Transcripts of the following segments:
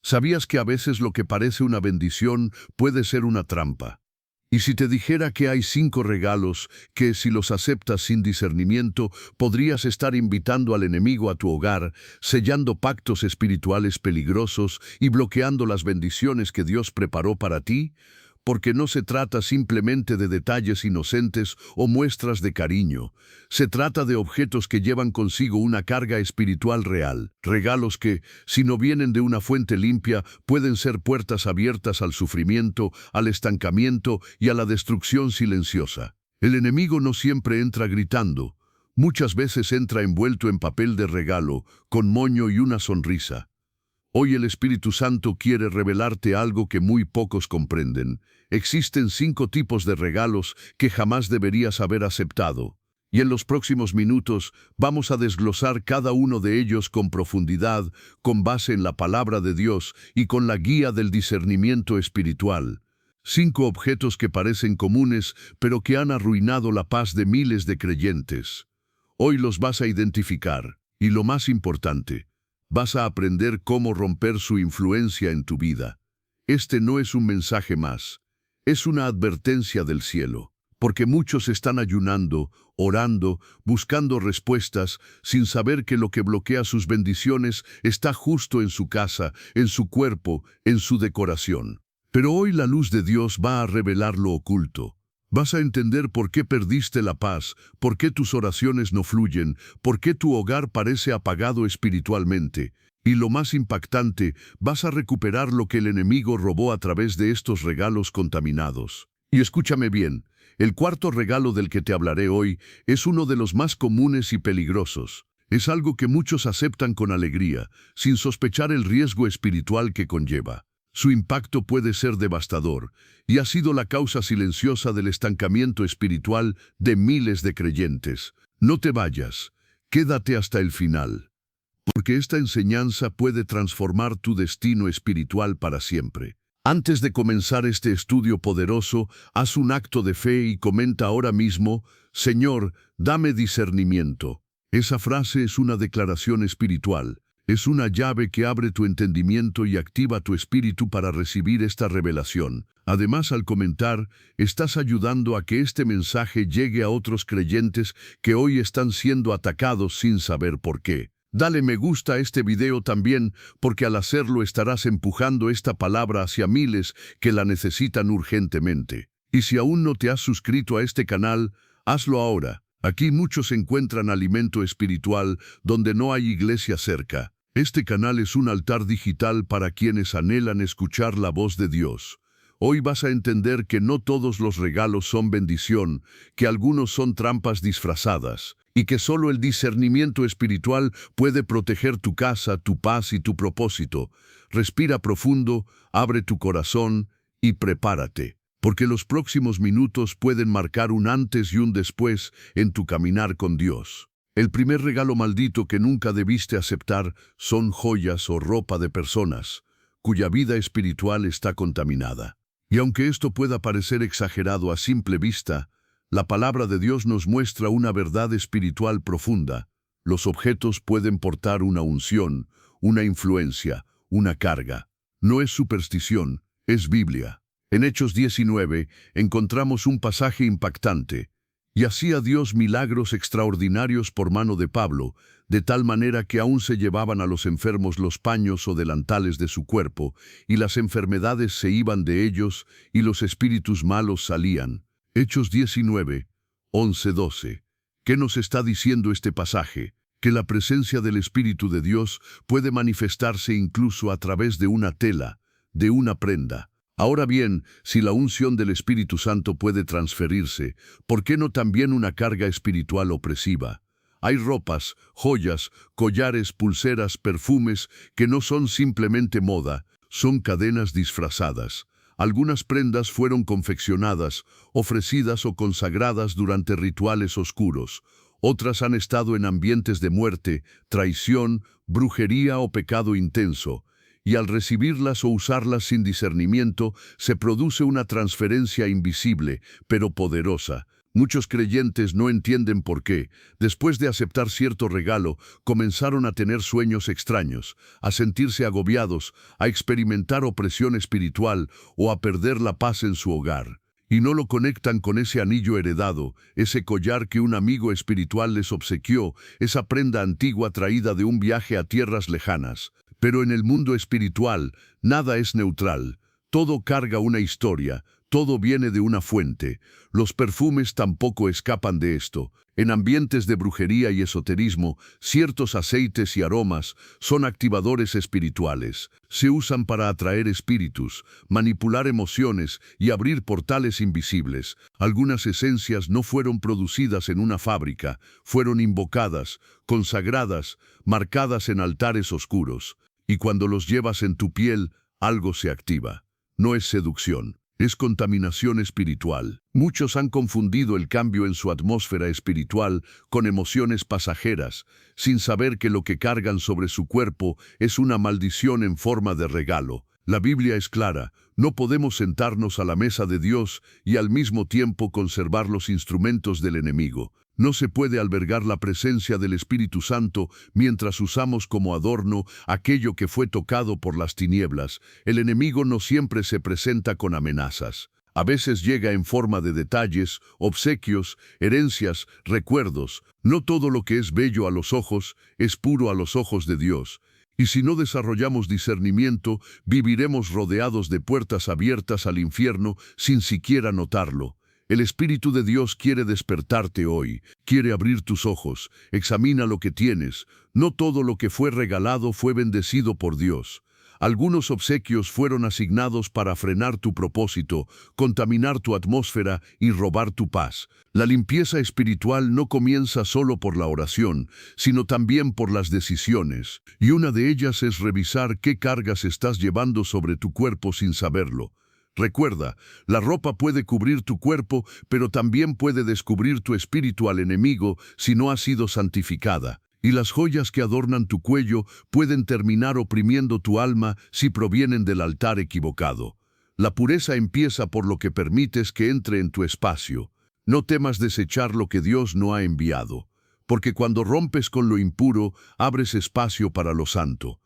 ¿Sabías que a veces lo que parece una bendición puede ser una trampa? Y si te dijera que hay 5 regalos que, si los aceptas sin discernimiento, podrías estar invitando al enemigo a tu hogar, sellando pactos espirituales peligrosos y bloqueando las bendiciones que Dios preparó para ti? Porque no se trata simplemente de detalles inocentes o muestras de cariño. Se trata de objetos que llevan consigo una carga espiritual real. Regalos que, si no vienen de una fuente limpia, pueden ser puertas abiertas al sufrimiento, al estancamiento y a la destrucción silenciosa. El enemigo no siempre entra gritando. Muchas veces entra envuelto en papel de regalo, con moño y una sonrisa. Hoy el Espíritu Santo quiere revelarte algo que muy pocos comprenden. Existen 5 tipos de regalos que jamás deberías haber aceptado. Y en los próximos minutos vamos a desglosar cada uno de ellos con profundidad, con base en la palabra de Dios y con la guía del discernimiento espiritual. 5 objetos que parecen comunes, pero que han arruinado la paz de miles de creyentes. Hoy los vas a identificar. Y lo más importante, vas a aprender cómo romper su influencia en tu vida. Este no es un mensaje más, es una advertencia del cielo, porque muchos están ayunando, orando, buscando respuestas, sin saber que lo que bloquea sus bendiciones está justo en su casa, en su cuerpo, en su decoración. Pero hoy la luz de Dios va a revelar lo oculto. Vas a entender por qué perdiste la paz, por qué tus oraciones no fluyen, por qué tu hogar parece apagado espiritualmente. Y lo más impactante, vas a recuperar lo que el enemigo robó a través de estos regalos contaminados. Y escúchame bien, el 4.º regalo del que te hablaré hoy es uno de los más comunes y peligrosos. Es algo que muchos aceptan con alegría, sin sospechar el riesgo espiritual que conlleva. Su impacto puede ser devastador y ha sido la causa silenciosa del estancamiento espiritual de miles de creyentes. No te vayas, quédate hasta el final, porque esta enseñanza puede transformar tu destino espiritual para siempre. Antes de comenzar este estudio poderoso, haz un acto de fe y comenta ahora mismo: Señor, dame discernimiento. Esa frase es una declaración espiritual. Es una llave que abre tu entendimiento y activa tu espíritu para recibir esta revelación. Además, al comentar, estás ayudando a que este mensaje llegue a otros creyentes que hoy están siendo atacados sin saber por qué. Dale me gusta a este video también, porque al hacerlo estarás empujando esta palabra hacia miles que la necesitan urgentemente. Y si aún no te has suscrito a este canal, hazlo ahora. Aquí muchos encuentran alimento espiritual donde no hay iglesia cerca. Este canal es un altar digital para quienes anhelan escuchar la voz de Dios. Hoy vas a entender que no todos los regalos son bendición, que algunos son trampas disfrazadas, y que solo el discernimiento espiritual puede proteger tu casa, tu paz y tu propósito. Respira profundo, abre tu corazón y prepárate, porque los próximos minutos pueden marcar un antes y un después en tu caminar con Dios. El primer regalo maldito que nunca debiste aceptar son joyas o ropa de personas cuya vida espiritual está contaminada. Y aunque esto pueda parecer exagerado a simple vista, la palabra de Dios nos muestra una verdad espiritual profunda. Los objetos pueden portar una unción, una influencia, una carga. No es superstición, es Biblia. En Hechos 19 encontramos un pasaje impactante. Y hacía Dios milagros extraordinarios por mano de Pablo, de tal manera que aún se llevaban a los enfermos los paños o delantales de su cuerpo, y las enfermedades se iban de ellos, y los espíritus malos salían. Hechos 19, 11-12. ¿Qué nos está diciendo este pasaje? Que la presencia del Espíritu de Dios puede manifestarse incluso a través de una tela, de una prenda. Ahora bien, si la unción del Espíritu Santo puede transferirse, ¿por qué no también una carga espiritual opresiva? Hay ropas, joyas, collares, pulseras, perfumes que no son simplemente moda, son cadenas disfrazadas. Algunas prendas fueron confeccionadas, ofrecidas o consagradas durante rituales oscuros. Otras han estado en ambientes de muerte, traición, brujería o pecado intenso. Y al recibirlas o usarlas sin discernimiento, se produce una transferencia invisible, pero poderosa. Muchos creyentes no entienden por qué, después de aceptar cierto regalo, comenzaron a tener sueños extraños, a sentirse agobiados, a experimentar opresión espiritual o a perder la paz en su hogar. Y no lo conectan con ese anillo heredado, ese collar que un amigo espiritual les obsequió, esa prenda antigua traída de un viaje a tierras lejanas. Pero en el mundo espiritual, nada es neutral. Todo carga una historia, todo viene de una fuente. Los perfumes tampoco escapan de esto. En ambientes de brujería y esoterismo, ciertos aceites y aromas son activadores espirituales. Se usan para atraer espíritus, manipular emociones y abrir portales invisibles. Algunas esencias no fueron producidas en una fábrica, fueron invocadas, consagradas, marcadas en altares oscuros. Y cuando los llevas en tu piel, algo se activa. No es seducción. Es contaminación espiritual. Muchos han confundido el cambio en su atmósfera espiritual con emociones pasajeras, sin saber que lo que cargan sobre su cuerpo es una maldición en forma de regalo. La Biblia es clara, no podemos sentarnos a la mesa de Dios y al mismo tiempo conservar los instrumentos del enemigo. No se puede albergar la presencia del Espíritu Santo mientras usamos como adorno aquello que fue tocado por las tinieblas. El enemigo no siempre se presenta con amenazas. A veces llega en forma de detalles, obsequios, herencias, recuerdos. No todo lo que es bello a los ojos es puro a los ojos de Dios. Y si no desarrollamos discernimiento, viviremos rodeados de puertas abiertas al infierno sin siquiera notarlo. El Espíritu de Dios quiere despertarte hoy, quiere abrir tus ojos, examina lo que tienes. No todo lo que fue regalado fue bendecido por Dios. Algunos obsequios fueron asignados para frenar tu propósito, contaminar tu atmósfera y robar tu paz. La limpieza espiritual no comienza solo por la oración, sino también por las decisiones. Y una de ellas es revisar qué cargas estás llevando sobre tu cuerpo sin saberlo. Recuerda, la ropa puede cubrir tu cuerpo, pero también puede descubrir tu espíritu al enemigo si no ha sido santificada. Y las joyas que adornan tu cuello pueden terminar oprimiendo tu alma si provienen del altar equivocado. La pureza empieza por lo que permites que entre en tu espacio. No temas desechar lo que Dios no ha enviado, porque cuando rompes con lo impuro, abres espacio para lo santo.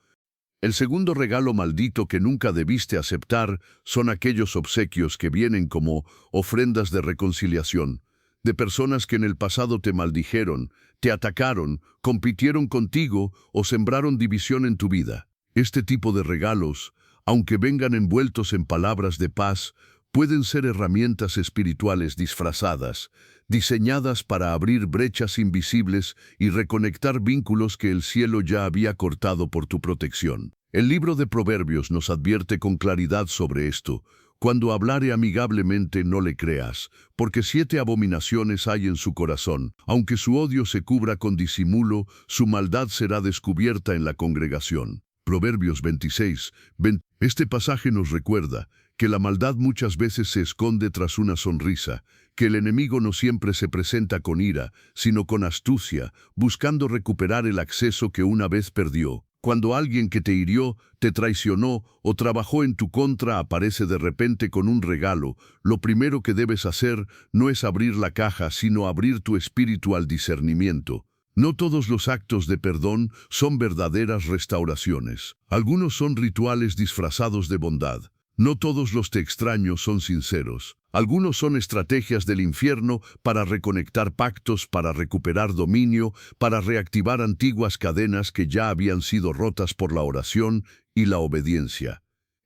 El segundo regalo maldito que nunca debiste aceptar son aquellos obsequios que vienen como ofrendas de reconciliación, de personas que en el pasado te maldijeron, te atacaron, compitieron contigo o sembraron división en tu vida. Este tipo de regalos, aunque vengan envueltos en palabras de paz, pueden ser herramientas espirituales disfrazadas, diseñadas para abrir brechas invisibles y reconectar vínculos que el cielo ya había cortado por tu protección. El libro de Proverbios nos advierte con claridad sobre esto. Cuando hablare amigablemente no le creas, porque 7 abominaciones hay en su corazón. Aunque su odio se cubra con disimulo, su maldad será descubierta en la congregación. Proverbios 26:20. Este pasaje nos recuerda que la maldad muchas veces se esconde tras una sonrisa, que el enemigo no siempre se presenta con ira, sino con astucia, buscando recuperar el acceso que una vez perdió. Cuando alguien que te hirió, te traicionó o trabajó en tu contra aparece de repente con un regalo, lo primero que debes hacer no es abrir la caja, sino abrir tu espíritu al discernimiento. No todos los actos de perdón son verdaderas restauraciones. Algunos son rituales disfrazados de bondad. No todos los te extraño son sinceros. Algunos son estrategias del infierno para reconectar pactos, para recuperar dominio, para reactivar antiguas cadenas que ya habían sido rotas por la oración y la obediencia.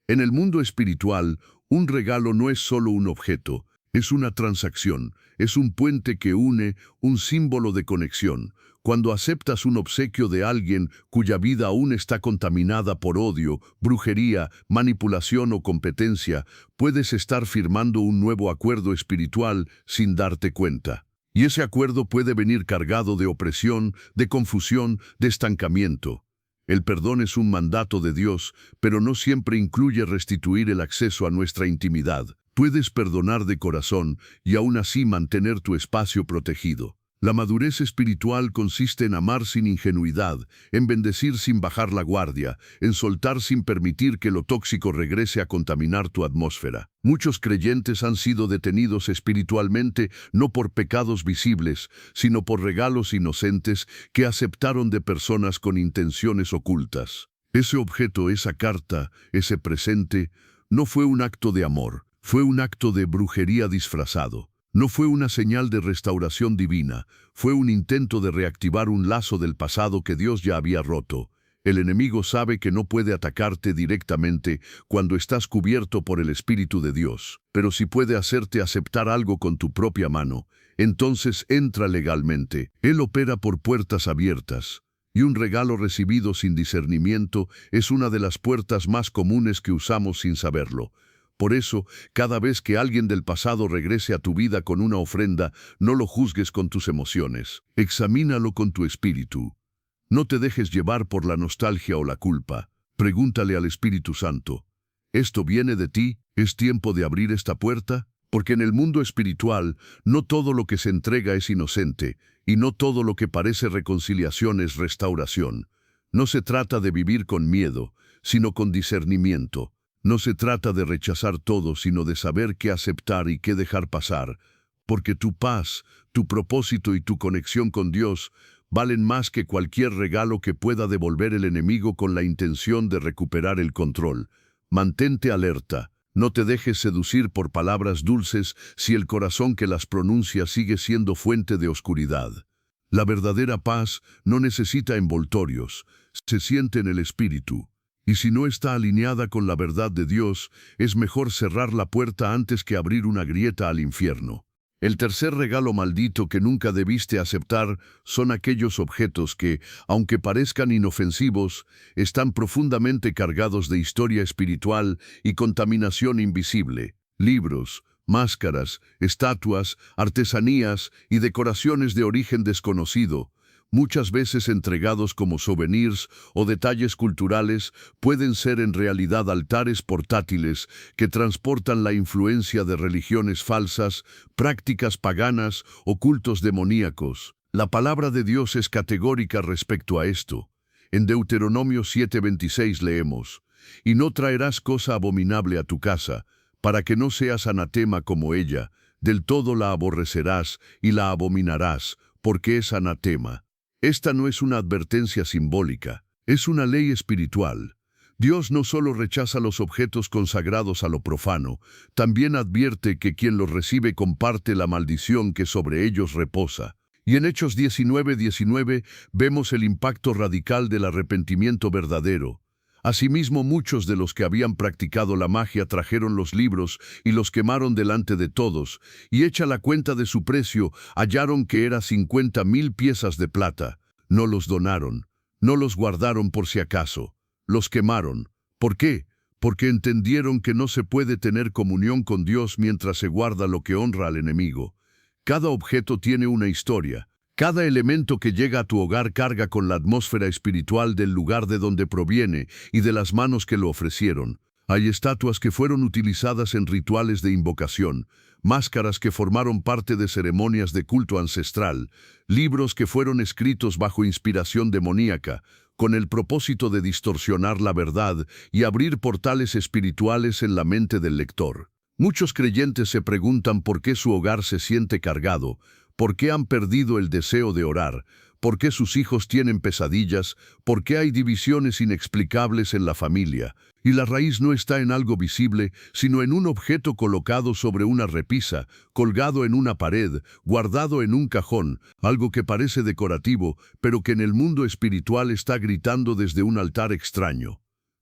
En el mundo espiritual, un regalo no es solo un objeto, es una transacción, es un puente que une, un símbolo de conexión. Cuando aceptas un obsequio de alguien cuya vida aún está contaminada por odio, brujería, manipulación o competencia, puedes estar firmando un nuevo acuerdo espiritual sin darte cuenta. Y ese acuerdo puede venir cargado de opresión, de confusión, de estancamiento. El perdón es un mandato de Dios, pero no siempre incluye restituir el acceso a nuestra intimidad. Puedes perdonar de corazón y aún así mantener tu espacio protegido. La madurez espiritual consiste en amar sin ingenuidad, en bendecir sin bajar la guardia, en soltar sin permitir que lo tóxico regrese a contaminar tu atmósfera. Muchos creyentes han sido detenidos espiritualmente no por pecados visibles, sino por regalos inocentes que aceptaron de personas con intenciones ocultas. Ese objeto, esa carta, ese presente, no fue un acto de amor, fue un acto de brujería disfrazado. No fue una señal de restauración divina, fue un intento de reactivar un lazo del pasado que Dios ya había roto. El enemigo sabe que no puede atacarte directamente cuando estás cubierto por el Espíritu de Dios, pero si puede hacerte aceptar algo con tu propia mano, entonces entra legalmente. Él opera por puertas abiertas, y un regalo recibido sin discernimiento es una de las puertas más comunes que usamos sin saberlo. Por eso, cada vez que alguien del pasado regrese a tu vida con una ofrenda, no lo juzgues con tus emociones. Examínalo con tu espíritu. No te dejes llevar por la nostalgia o la culpa. Pregúntale al Espíritu Santo, ¿esto viene de ti? ¿Es tiempo de abrir esta puerta? Porque en el mundo espiritual, no todo lo que se entrega es inocente, y no todo lo que parece reconciliación es restauración. No se trata de vivir con miedo, sino con discernimiento. No se trata de rechazar todo, sino de saber qué aceptar y qué dejar pasar, porque tu paz, tu propósito y tu conexión con Dios valen más que cualquier regalo que pueda devolver el enemigo con la intención de recuperar el control. Mantente alerta, no te dejes seducir por palabras dulces si el corazón que las pronuncia sigue siendo fuente de oscuridad. La verdadera paz no necesita envoltorios, se siente en el espíritu. Y si no está alineada con la verdad de Dios, es mejor cerrar la puerta antes que abrir una grieta al infierno. El tercer regalo maldito que nunca debiste aceptar son aquellos objetos que, aunque parezcan inofensivos, están profundamente cargados de historia espiritual y contaminación invisible. Libros, máscaras, estatuas, artesanías y decoraciones de origen desconocido, muchas veces entregados como souvenirs o detalles culturales, pueden ser en realidad altares portátiles que transportan la influencia de religiones falsas, prácticas paganas o cultos demoníacos. La palabra de Dios es categórica respecto a esto. En Deuteronomio 7:26 leemos, «Y no traerás cosa abominable a tu casa, para que no seas anatema como ella, del todo la aborrecerás y la abominarás, porque es anatema». Esta no es una advertencia simbólica, es una ley espiritual. Dios no solo rechaza los objetos consagrados a lo profano, también advierte que quien los recibe comparte la maldición que sobre ellos reposa. Y en Hechos 19:19 vemos el impacto radical del arrepentimiento verdadero. Asimismo, muchos de los que habían practicado la magia trajeron los libros y los quemaron delante de todos, y hecha la cuenta de su precio, hallaron que era 50,000 piezas de plata. No los donaron, no los guardaron por si acaso, los quemaron. ¿Por qué? Porque entendieron que no se puede tener comunión con Dios mientras se guarda lo que honra al enemigo. Cada objeto tiene una historia. Cada elemento que llega a tu hogar carga con la atmósfera espiritual del lugar de donde proviene y de las manos que lo ofrecieron. Hay estatuas que fueron utilizadas en rituales de invocación, máscaras que formaron parte de ceremonias de culto ancestral, libros que fueron escritos bajo inspiración demoníaca, con el propósito de distorsionar la verdad y abrir portales espirituales en la mente del lector. Muchos creyentes se preguntan por qué su hogar se siente cargado, ¿por qué han perdido el deseo de orar? ¿Por qué sus hijos tienen pesadillas? ¿Por qué hay divisiones inexplicables en la familia? Y la raíz no está en algo visible, sino en un objeto colocado sobre una repisa, colgado en una pared, guardado en un cajón, algo que parece decorativo, pero que en el mundo espiritual está gritando desde un altar extraño.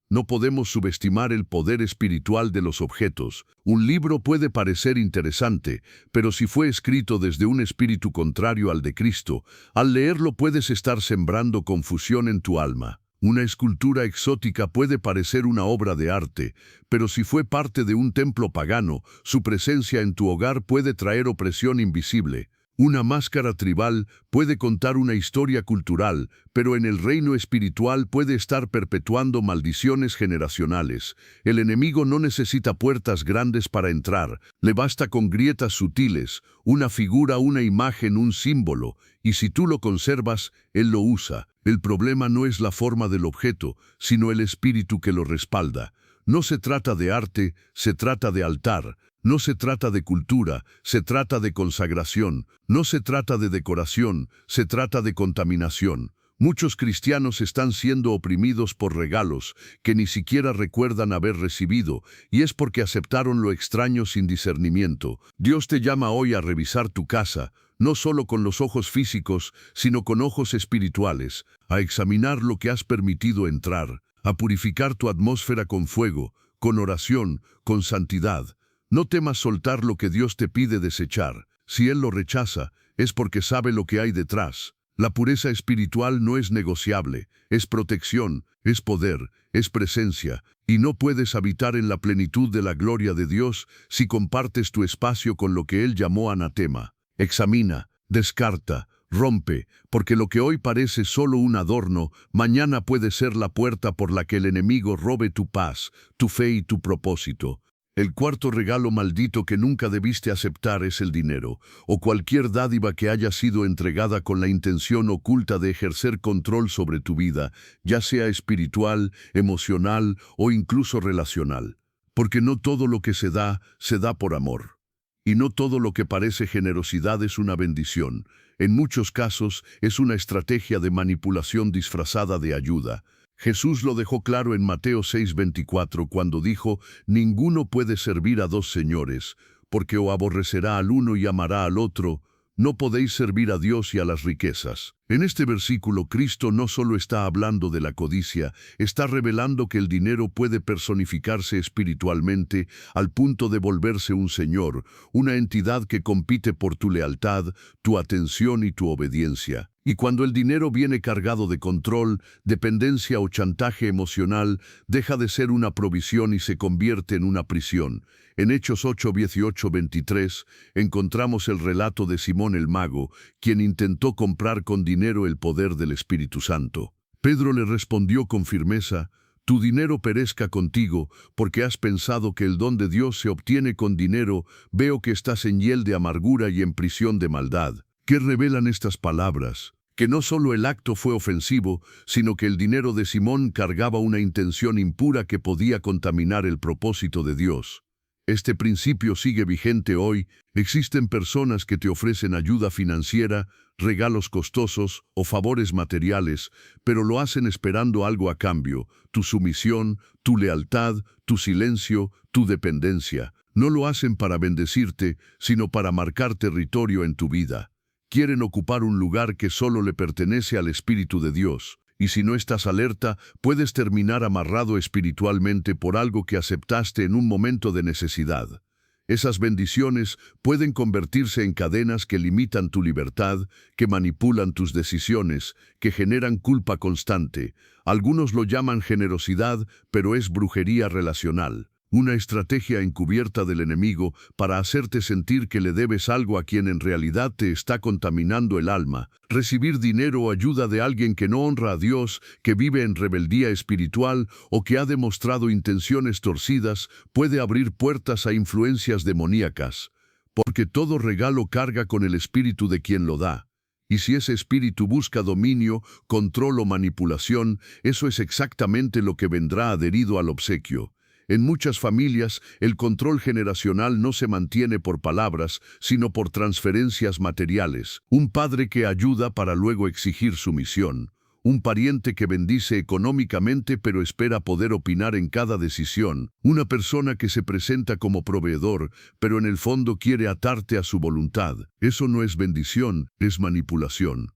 No podemos subestimar el poder espiritual de los objetos. Un libro puede parecer interesante, pero si fue escrito desde un espíritu contrario al de Cristo, al leerlo puedes estar sembrando confusión en tu alma. Una escultura exótica puede parecer una obra de arte, pero si fue parte de un templo pagano, su presencia en tu hogar puede traer opresión invisible. Una máscara tribal puede contar una historia cultural, pero en el reino espiritual puede estar perpetuando maldiciones generacionales. El enemigo no necesita puertas grandes para entrar, le basta con grietas sutiles, una figura, una imagen, un símbolo, y si tú lo conservas, él lo usa. El problema no es la forma del objeto, sino el espíritu que lo respalda. No se trata de arte, se trata de altar. No se trata de cultura, se trata de consagración. No se trata de decoración, se trata de contaminación. Muchos cristianos están siendo oprimidos por regalos que ni siquiera recuerdan haber recibido, y es porque aceptaron lo extraño sin discernimiento. Dios te llama hoy a revisar tu casa, no solo con los ojos físicos, sino con ojos espirituales, a examinar lo que has permitido entrar, a purificar tu atmósfera con fuego, con oración, con santidad. No temas soltar lo que Dios te pide desechar. Si Él lo rechaza, es porque sabe lo que hay detrás. La pureza espiritual no es negociable, es protección, es poder, es presencia, y no puedes habitar en la plenitud de la gloria de Dios si compartes tu espacio con lo que Él llamó anatema. Examina, descarta, rompe, porque lo que hoy parece solo un adorno, mañana puede ser la puerta por la que el enemigo robe tu paz, tu fe y tu propósito. El cuarto regalo maldito que nunca debiste aceptar es el dinero, o cualquier dádiva que haya sido entregada con la intención oculta de ejercer control sobre tu vida, ya sea espiritual, emocional o incluso relacional. Porque no todo lo que se da por amor. Y no todo lo que parece generosidad es una bendición. En muchos casos es una estrategia de manipulación disfrazada de ayuda. Jesús lo dejó claro en Mateo 6:24 cuando dijo: «Ninguno puede servir a dos señores, porque o aborrecerá al uno y amará al otro, no podéis servir a Dios y a las riquezas». En este versículo, Cristo no solo está hablando de la codicia, está revelando que el dinero puede personificarse espiritualmente al punto de volverse un señor, una entidad que compite por tu lealtad, tu atención y tu obediencia. Y cuando el dinero viene cargado de control, dependencia o chantaje emocional, deja de ser una provisión y se convierte en una prisión. En Hechos 8:18-23 encontramos el relato de Simón el Mago, quien intentó comprar con dinero el poder del Espíritu Santo. Pedro le respondió con firmeza: «Tu dinero perezca contigo, porque has pensado que el don de Dios se obtiene con dinero. Veo que estás en hiel de amargura y en prisión de maldad». ¿Qué revelan estas palabras? Que no solo el acto fue ofensivo, sino que el dinero de Simón cargaba una intención impura que podía contaminar el propósito de Dios. Este principio sigue vigente hoy. Existen personas que te ofrecen ayuda financiera, regalos costosos o favores materiales, pero lo hacen esperando algo a cambio: tu sumisión, tu lealtad, tu silencio, tu dependencia. No lo hacen para bendecirte, sino para marcar territorio en tu vida. Quieren ocupar un lugar que solo le pertenece al Espíritu de Dios. Y si no estás alerta, puedes terminar amarrado espiritualmente por algo que aceptaste en un momento de necesidad. Esas bendiciones pueden convertirse en cadenas que limitan tu libertad, que manipulan tus decisiones, que generan culpa constante. Algunos lo llaman generosidad, pero es brujería relacional. Una estrategia encubierta del enemigo para hacerte sentir que le debes algo a quien en realidad te está contaminando el alma. Recibir dinero o ayuda de alguien que no honra a Dios, que vive en rebeldía espiritual o que ha demostrado intenciones torcidas, puede abrir puertas a influencias demoníacas, porque todo regalo carga con el espíritu de quien lo da. Y si ese espíritu busca dominio, control o manipulación, eso es exactamente lo que vendrá adherido al obsequio. En muchas familias, el control generacional no se mantiene por palabras, sino por transferencias materiales. Un padre que ayuda para luego exigir sumisión. Un pariente que bendice económicamente pero espera poder opinar en cada decisión. Una persona que se presenta como proveedor, pero en el fondo quiere atarte a su voluntad. Eso no es bendición, es manipulación.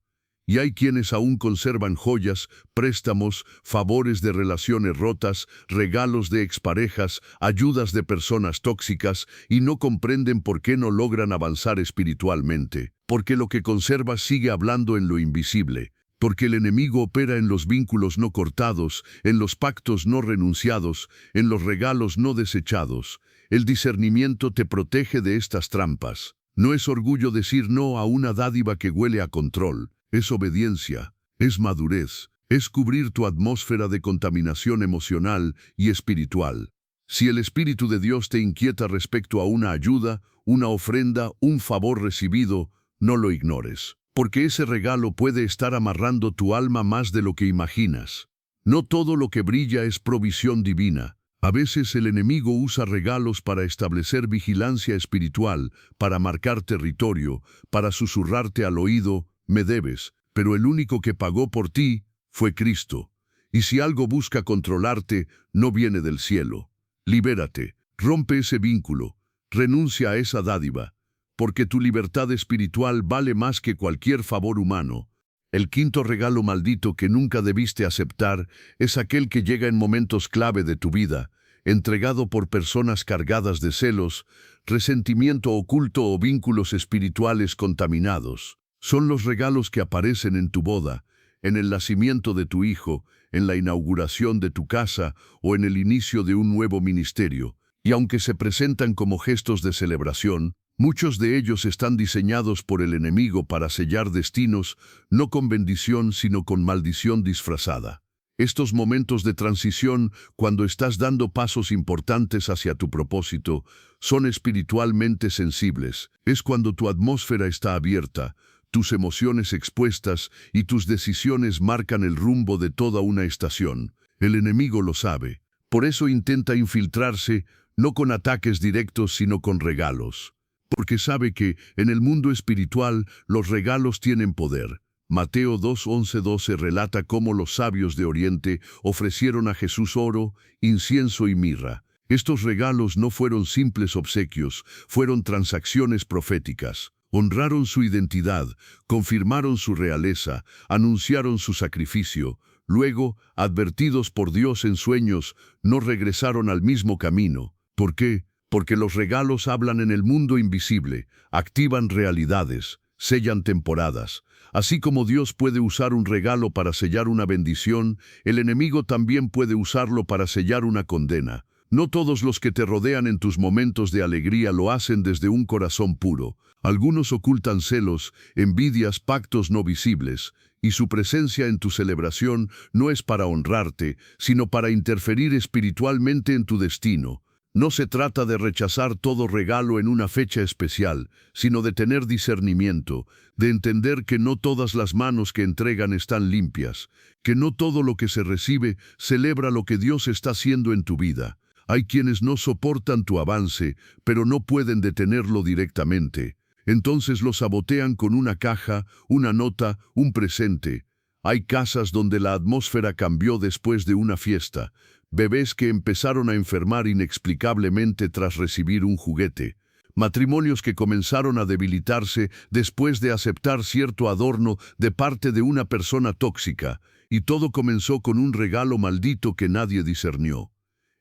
Y hay quienes aún conservan joyas, préstamos, favores de relaciones rotas, regalos de exparejas, ayudas de personas tóxicas, y no comprenden por qué no logran avanzar espiritualmente. Porque lo que conservas sigue hablando en lo invisible. Porque el enemigo opera en los vínculos no cortados, en los pactos no renunciados, en los regalos no desechados. El discernimiento te protege de estas trampas. No es orgullo decir no a una dádiva que huele a control, es obediencia, es madurez, es cubrir tu atmósfera de contaminación emocional y espiritual. Si el Espíritu de Dios te inquieta respecto a una ayuda, una ofrenda, un favor recibido, no lo ignores, porque ese regalo puede estar amarrando tu alma más de lo que imaginas. No todo lo que brilla es provisión divina. A veces el enemigo usa regalos para establecer vigilancia espiritual, para marcar territorio, para susurrarte al oído, me debes, pero el único que pagó por ti fue Cristo. Y si algo busca controlarte, no viene del cielo. Libérate, rompe ese vínculo, renuncia a esa dádiva, porque tu libertad espiritual vale más que cualquier favor humano. El quinto regalo maldito que nunca debiste aceptar es aquel que llega en momentos clave de tu vida, entregado por personas cargadas de celos, resentimiento oculto o vínculos espirituales contaminados. Son los regalos que aparecen en tu boda, en el nacimiento de tu hijo, en la inauguración de tu casa o en el inicio de un nuevo ministerio. Y aunque se presentan como gestos de celebración, muchos de ellos están diseñados por el enemigo para sellar destinos, no con bendición, sino con maldición disfrazada. Estos momentos de transición, cuando estás dando pasos importantes hacia tu propósito, son espiritualmente sensibles. Es cuando tu atmósfera está abierta, tus emociones expuestas y tus decisiones marcan el rumbo de toda una estación. El enemigo lo sabe. Por eso intenta infiltrarse, no con ataques directos, sino con regalos. Porque sabe que, en el mundo espiritual, los regalos tienen poder. Mateo 2:11-12 relata cómo los sabios de Oriente ofrecieron a Jesús oro, incienso y mirra. Estos regalos no fueron simples obsequios, fueron transacciones proféticas. Honraron su identidad, confirmaron su realeza, anunciaron su sacrificio. Luego, advertidos por Dios en sueños, no regresaron al mismo camino. ¿Por qué? Porque los regalos hablan en el mundo invisible, activan realidades, sellan temporadas. Así como Dios puede usar un regalo para sellar una bendición, el enemigo también puede usarlo para sellar una condena. No todos los que te rodean en tus momentos de alegría lo hacen desde un corazón puro. Algunos ocultan celos, envidias, pactos no visibles, y su presencia en tu celebración no es para honrarte, sino para interferir espiritualmente en tu destino. No se trata de rechazar todo regalo en una fecha especial, sino de tener discernimiento, de entender que no todas las manos que entregan están limpias, que no todo lo que se recibe celebra lo que Dios está haciendo en tu vida. Hay quienes no soportan tu avance, pero no pueden detenerlo directamente. Entonces lo sabotean con una caja, una nota, un presente. Hay casas donde la atmósfera cambió después de una fiesta. Bebés que empezaron a enfermar inexplicablemente tras recibir un juguete. Matrimonios que comenzaron a debilitarse después de aceptar cierto adorno de parte de una persona tóxica. Y todo comenzó con un regalo maldito que nadie discernió.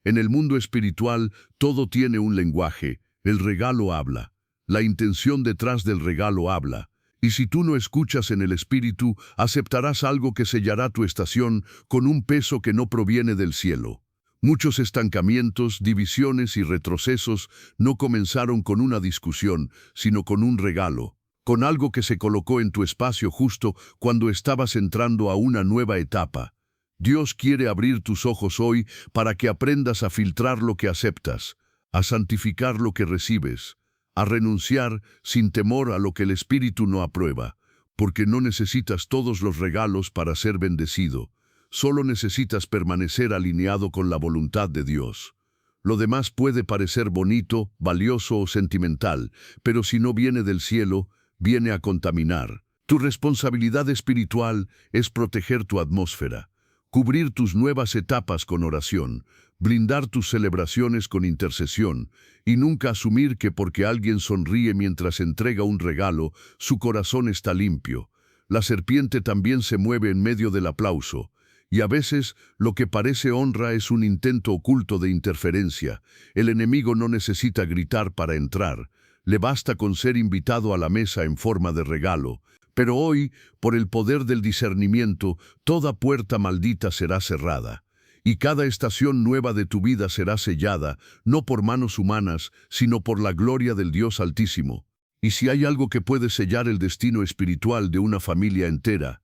En el mundo espiritual, todo tiene un lenguaje. El regalo habla. La intención detrás del regalo habla. Y si tú no escuchas en el espíritu, aceptarás algo que sellará tu estación con un peso que no proviene del cielo. Muchos estancamientos, divisiones y retrocesos no comenzaron con una discusión, sino con un regalo, con algo que se colocó en tu espacio justo cuando estabas entrando a una nueva etapa. Dios quiere abrir tus ojos hoy para que aprendas a filtrar lo que aceptas, a santificar lo que recibes, a renunciar sin temor a lo que el Espíritu no aprueba, porque no necesitas todos los regalos para ser bendecido, solo necesitas permanecer alineado con la voluntad de Dios. Lo demás puede parecer bonito, valioso o sentimental, pero si no viene del cielo, viene a contaminar. Tu responsabilidad espiritual es proteger tu atmósfera, cubrir tus nuevas etapas con oración, blindar tus celebraciones con intercesión y nunca asumir que porque alguien sonríe mientras entrega un regalo, su corazón está limpio. La serpiente también se mueve en medio del aplauso, y a veces lo que parece honra es un intento oculto de interferencia. El enemigo no necesita gritar para entrar, le basta con ser invitado a la mesa en forma de regalo. Pero hoy, por el poder del discernimiento, toda puerta maldita será cerrada. Y cada estación nueva de tu vida será sellada, no por manos humanas, sino por la gloria del Dios Altísimo. Y si hay algo que puede sellar el destino espiritual de una familia entera,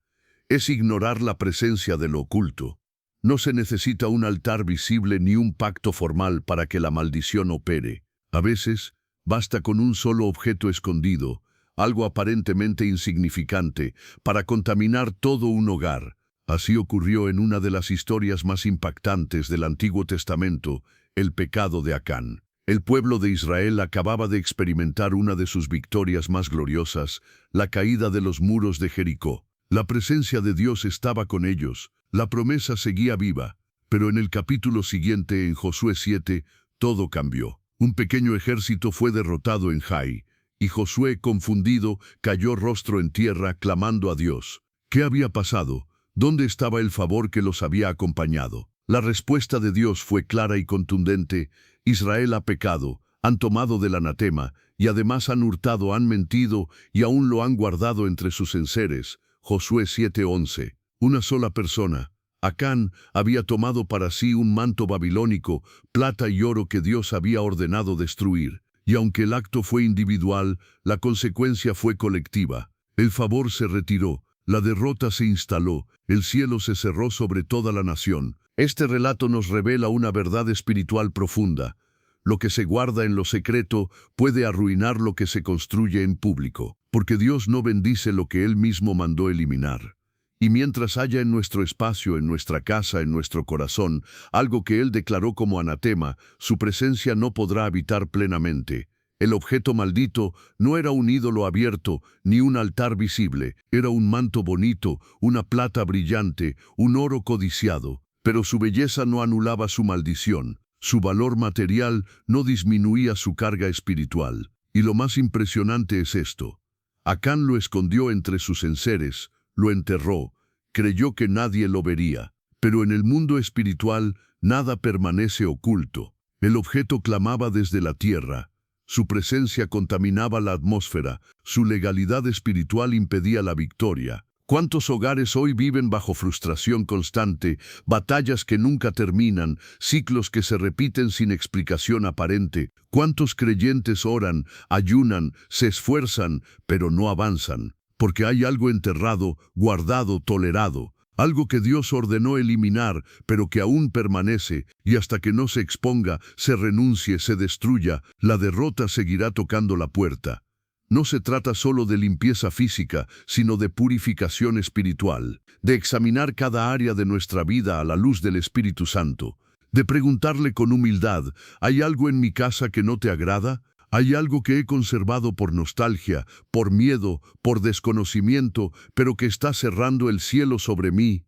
es ignorar la presencia de lo oculto. No se necesita un altar visible ni un pacto formal para que la maldición opere. A veces, basta con un solo objeto escondido, algo aparentemente insignificante, para contaminar todo un hogar. Así ocurrió en una de las historias más impactantes del Antiguo Testamento, el pecado de Acán. El pueblo de Israel acababa de experimentar una de sus victorias más gloriosas, la caída de los muros de Jericó. La presencia de Dios estaba con ellos, la promesa seguía viva, pero en el capítulo siguiente, en Josué 7, todo cambió. Un pequeño ejército fue derrotado en Jai, y Josué, confundido, cayó rostro en tierra, clamando a Dios. ¿Qué había pasado? ¿Dónde estaba el favor que los había acompañado? La respuesta de Dios fue clara y contundente: Israel ha pecado, han tomado del anatema, y además han hurtado, han mentido, y aún lo han guardado entre sus enseres. Josué 7:11. Una sola persona, Acán, había tomado para sí un manto babilónico, plata y oro que Dios había ordenado destruir. Y aunque el acto fue individual, la consecuencia fue colectiva. El favor se retiró, la derrota se instaló, el cielo se cerró sobre toda la nación. Este relato nos revela una verdad espiritual profunda. Lo que se guarda en lo secreto puede arruinar lo que se construye en público, porque Dios no bendice lo que Él mismo mandó eliminar. Y mientras haya en nuestro espacio, en nuestra casa, en nuestro corazón, algo que Él declaró como anatema, su presencia no podrá habitar plenamente. El objeto maldito no era un ídolo abierto, ni un altar visible, era un manto bonito, una plata brillante, un oro codiciado, pero su belleza no anulaba su maldición. Su valor material no disminuía su carga espiritual. Y lo más impresionante es esto: Acán lo escondió entre sus enseres, lo enterró, creyó que nadie lo vería. Pero en el mundo espiritual nada permanece oculto. El objeto clamaba desde la tierra. Su presencia contaminaba la atmósfera, su legalidad espiritual impedía la victoria. ¿Cuántos hogares hoy viven bajo frustración constante, batallas que nunca terminan, ciclos que se repiten sin explicación aparente? ¿Cuántos creyentes oran, ayunan, se esfuerzan, pero no avanzan? Porque hay algo enterrado, guardado, tolerado, algo que Dios ordenó eliminar, pero que aún permanece, y hasta que no se exponga, se renuncie, se destruya, la derrota seguirá tocando la puerta. No se trata solo de limpieza física, sino de purificación espiritual, de examinar cada área de nuestra vida a la luz del Espíritu Santo, de preguntarle con humildad: ¿hay algo en mi casa que no te agrada? ¿Hay algo que he conservado por nostalgia, por miedo, por desconocimiento, pero que está cerrando el cielo sobre mí?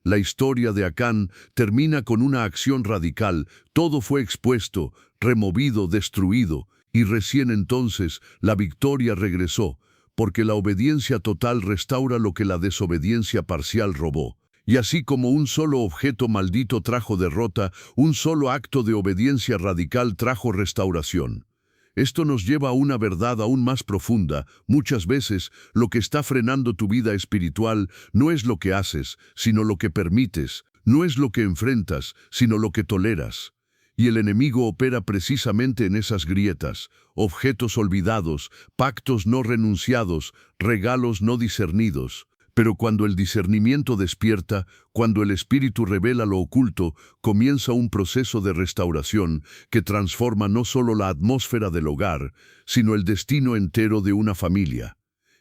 La historia de Acán termina con una acción radical. Todo fue expuesto, removido, destruido, y recién entonces la victoria regresó, porque la obediencia total restaura lo que la desobediencia parcial robó. Y así como un solo objeto maldito trajo derrota, un solo acto de obediencia radical trajo restauración. Esto nos lleva a una verdad aún más profunda. Muchas veces, lo que está frenando tu vida espiritual no es lo que haces, sino lo que permites. No es lo que enfrentas, sino lo que toleras. Y el enemigo opera precisamente en esas grietas: objetos olvidados, pactos no renunciados, regalos no discernidos. Pero cuando el discernimiento despierta, cuando el Espíritu revela lo oculto, comienza un proceso de restauración que transforma no solo la atmósfera del hogar, sino el destino entero de una familia.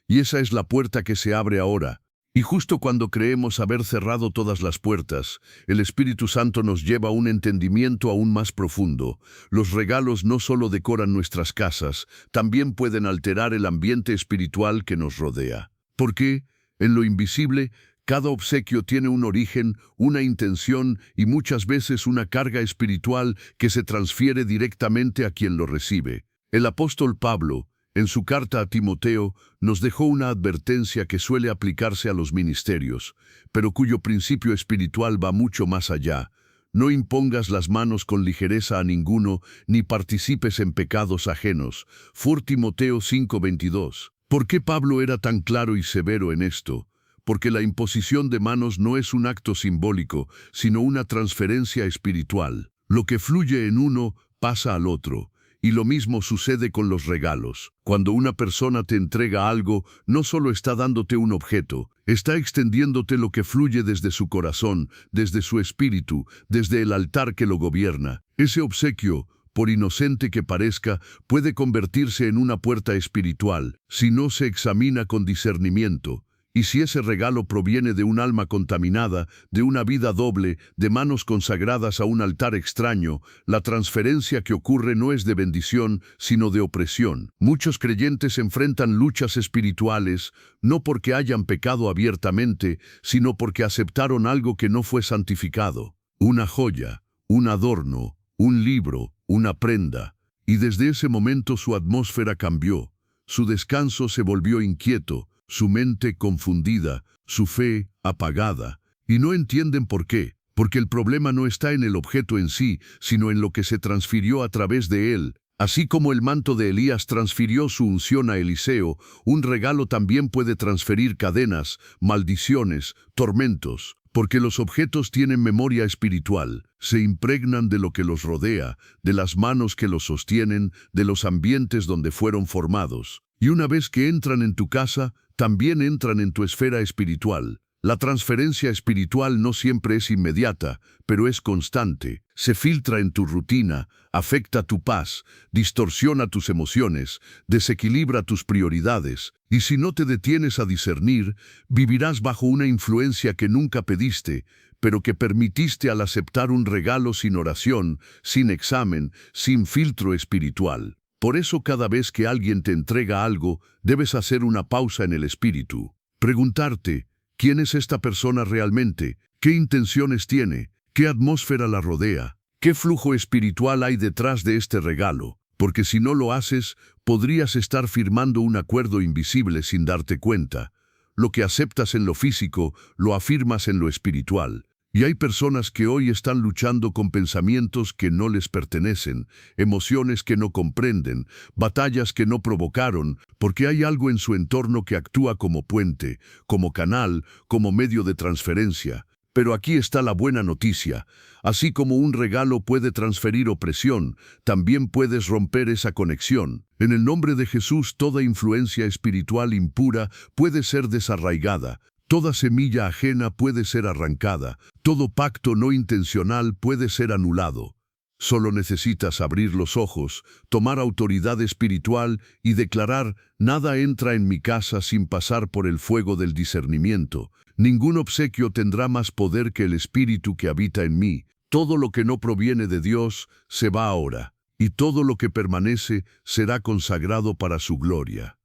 Y esa es la puerta que se abre ahora. Y justo cuando creemos haber cerrado todas las puertas, el Espíritu Santo nos lleva a un entendimiento aún más profundo. Los regalos no solo decoran nuestras casas, también pueden alterar el ambiente espiritual que nos rodea. ¿Por qué? En lo invisible, cada obsequio tiene un origen, una intención y muchas veces una carga espiritual que se transfiere directamente a quien lo recibe. El apóstol Pablo, en su carta a Timoteo, nos dejó una advertencia que suele aplicarse a los ministerios, pero cuyo principio espiritual va mucho más allá. No impongas las manos con ligereza a ninguno, ni participes en pecados ajenos. 1 Timoteo 5:22. ¿Por qué Pablo era tan claro y severo en esto? Porque la imposición de manos no es un acto simbólico, sino una transferencia espiritual. Lo que fluye en uno pasa al otro, Y lo mismo sucede con los regalos. Cuando una persona te entrega algo, no solo está dándote un objeto, está extendiéndote lo que fluye desde su corazón, desde su espíritu, desde el altar que lo gobierna. Ese obsequio, por inocente que parezca, puede convertirse en una puerta espiritual, si no se examina con discernimiento. Y si ese regalo proviene de un alma contaminada, de una vida doble, de manos consagradas a un altar extraño, la transferencia que ocurre no es de bendición, sino de opresión. Muchos creyentes enfrentan luchas espirituales, no porque hayan pecado abiertamente, sino porque aceptaron algo que no fue santificado. Una joya, un adorno, un libro, una prenda. Y desde ese momento su atmósfera cambió. Su descanso se volvió inquieto, su mente confundida, su fe apagada. Y no entienden por qué, porque el problema no está en el objeto en sí, sino en lo que se transfirió a través de él. Así como el manto de Elías transfirió su unción a Eliseo, un regalo también puede transferir cadenas, maldiciones, tormentos. Porque los objetos tienen memoria espiritual, se impregnan de lo que los rodea, de las manos que los sostienen, de los ambientes donde fueron formados. Y una vez que entran en tu casa, también entran en tu esfera espiritual. La transferencia espiritual no siempre es inmediata, pero es constante. Se filtra en tu rutina, afecta tu paz, distorsiona tus emociones, desequilibra tus prioridades. Y si no te detienes a discernir, vivirás bajo una influencia que nunca pediste, pero que permitiste al aceptar un regalo sin oración, sin examen, sin filtro espiritual. Por eso cada vez que alguien te entrega algo, debes hacer una pausa en el espíritu. Preguntarte, ¿quién es esta persona realmente? ¿Qué intenciones tiene? ¿Qué atmósfera la rodea? ¿Qué flujo espiritual hay detrás de este regalo? Porque si no lo haces, podrías estar firmando un acuerdo invisible sin darte cuenta. Lo que aceptas en lo físico, lo afirmas en lo espiritual. Y hay personas que hoy están luchando con pensamientos que no les pertenecen, emociones que no comprenden, batallas que no provocaron, porque hay algo en su entorno que actúa como puente, como canal, como medio de transferencia. Pero aquí está la buena noticia. Así como un regalo puede transferir opresión, también puedes romper esa conexión. En el nombre de Jesús, toda influencia espiritual impura puede ser desarraigada. Toda semilla ajena puede ser arrancada, todo pacto no intencional puede ser anulado. Solo necesitas abrir los ojos, tomar autoridad espiritual y declarar: nada entra en mi casa sin pasar por el fuego del discernimiento. Ningún obsequio tendrá más poder que el Espíritu que habita en mí. Todo lo que no proviene de Dios se va ahora, y todo lo que permanece será consagrado para su gloria.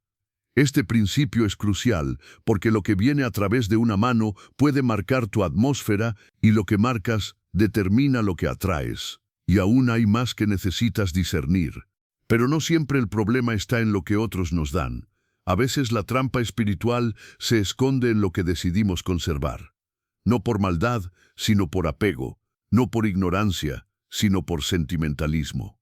Este principio es crucial, porque lo que viene a través de una mano puede marcar tu atmósfera, y lo que marcas determina lo que atraes. Y aún hay más que necesitas discernir. Pero no siempre el problema está en lo que otros nos dan. A veces la trampa espiritual se esconde en lo que decidimos conservar. No por maldad, sino por apego. No por ignorancia, sino por sentimentalismo.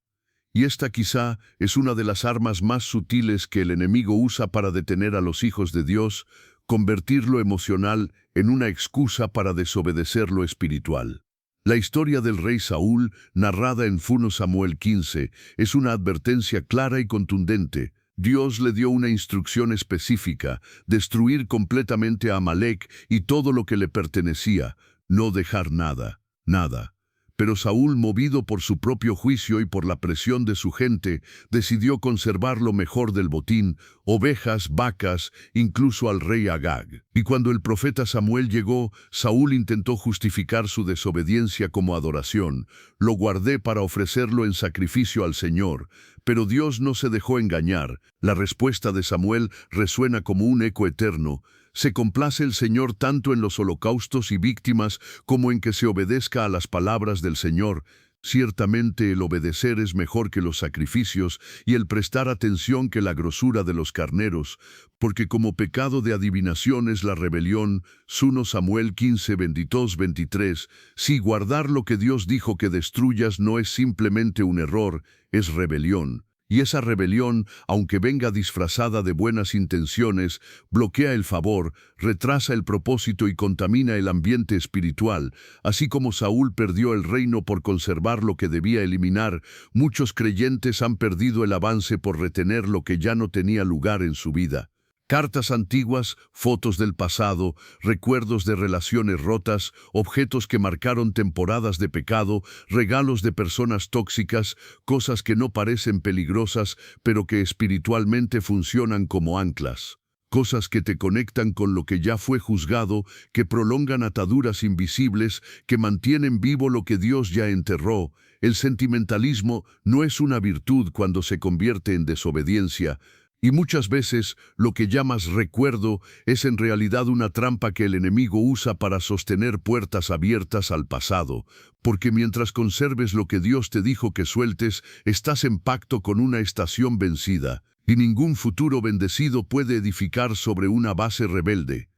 Y esta quizá es una de las armas más sutiles que el enemigo usa para detener a los hijos de Dios, convertir lo emocional en una excusa para desobedecer lo espiritual. La historia del rey Saúl, narrada en 1 Samuel 15, es una advertencia clara y contundente. Dios le dio una instrucción específica: destruir completamente a Amalek y todo lo que le pertenecía, no dejar nada, nada. Pero Saúl, movido por su propio juicio y por la presión de su gente, decidió conservar lo mejor del botín, ovejas, vacas, incluso al rey Agag. Y cuando el profeta Samuel llegó, Saúl intentó justificar su desobediencia como adoración. Lo guardé para ofrecerlo en sacrificio al Señor. Pero Dios no se dejó engañar. La respuesta de Samuel resuena como un eco eterno. Se complace el Señor tanto en los holocaustos y víctimas como en que se obedezca a las palabras del Señor. Ciertamente el obedecer es mejor que los sacrificios y el prestar atención que la grosura de los carneros, porque como pecado de adivinación es la rebelión. 1 Samuel 15, 22-23. Si guardar lo que Dios dijo que destruyas no es simplemente un error, es rebelión. Y esa rebelión, aunque venga disfrazada de buenas intenciones, bloquea el favor, retrasa el propósito y contamina el ambiente espiritual. Así como Saúl perdió el reino por conservar lo que debía eliminar, muchos creyentes han perdido el avance por retener lo que ya no tenía lugar en su vida. Cartas antiguas, fotos del pasado, recuerdos de relaciones rotas, objetos que marcaron temporadas de pecado, regalos de personas tóxicas, cosas que no parecen peligrosas, pero que espiritualmente funcionan como anclas. Cosas que te conectan con lo que ya fue juzgado, que prolongan ataduras invisibles, que mantienen vivo lo que Dios ya enterró. El sentimentalismo no es una virtud cuando se convierte en desobediencia. Y muchas veces lo que llamas recuerdo es en realidad una trampa que el enemigo usa para sostener puertas abiertas al pasado, porque mientras conserves lo que Dios te dijo que sueltes, estás en pacto con una estación vencida, y ningún futuro bendecido puede edificar sobre una base rebelde.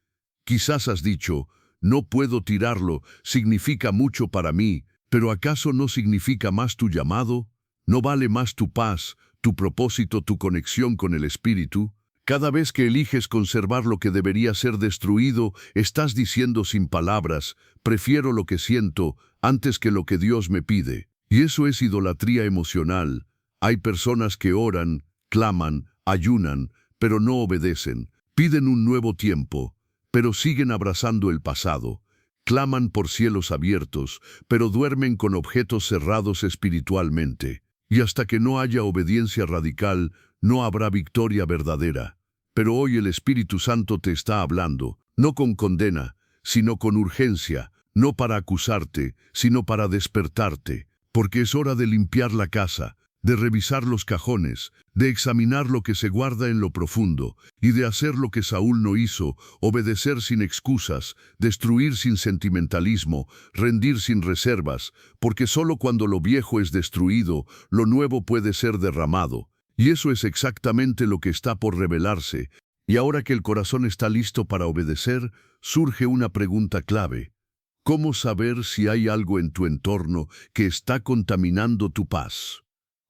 Quizás has dicho, no puedo tirarlo, significa mucho para mí, pero ¿acaso no significa más tu llamado? ¿No vale más tu paz, tu propósito, tu conexión con el Espíritu? Cada vez que eliges conservar lo que debería ser destruido, estás diciendo sin palabras, prefiero lo que siento antes que lo que Dios me pide. Y eso es idolatría emocional. Hay personas que oran, claman, ayunan, pero no obedecen. Piden un nuevo tiempo, pero siguen abrazando el pasado. Claman por cielos abiertos, pero duermen con objetos cerrados espiritualmente. Y hasta que no haya obediencia radical, no habrá victoria verdadera. Pero hoy el Espíritu Santo te está hablando, no con condena, sino con urgencia, no para acusarte, sino para despertarte, porque es hora de limpiar la casa, de revisar los cajones, de examinar lo que se guarda en lo profundo, y de hacer lo que Saúl no hizo, obedecer sin excusas, destruir sin sentimentalismo, rendir sin reservas, porque solo cuando lo viejo es destruido, lo nuevo puede ser derramado. Y eso es exactamente lo que está por revelarse. Y ahora que el corazón está listo para obedecer, surge una pregunta clave. ¿Cómo saber si hay algo en tu entorno que está contaminando tu paz?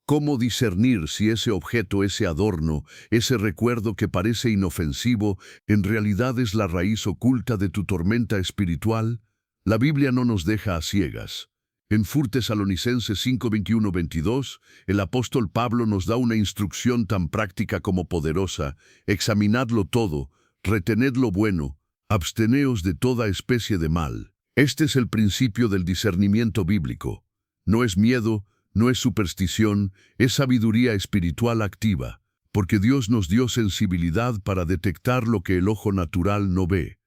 ¿Cómo discernir si ese objeto, ese adorno, ese recuerdo que parece inofensivo, en realidad es la raíz oculta de tu tormenta espiritual? La Biblia no nos deja a ciegas. En Tesalonicenses 5, 21-22, el apóstol Pablo nos da una instrucción tan práctica como poderosa: examinadlo todo, retened lo bueno, absteneos de toda especie de mal. Este es el principio del discernimiento bíblico. No es miedo, no es superstición, es sabiduría espiritual activa, porque Dios nos dio sensibilidad para detectar lo que el ojo natural no ve.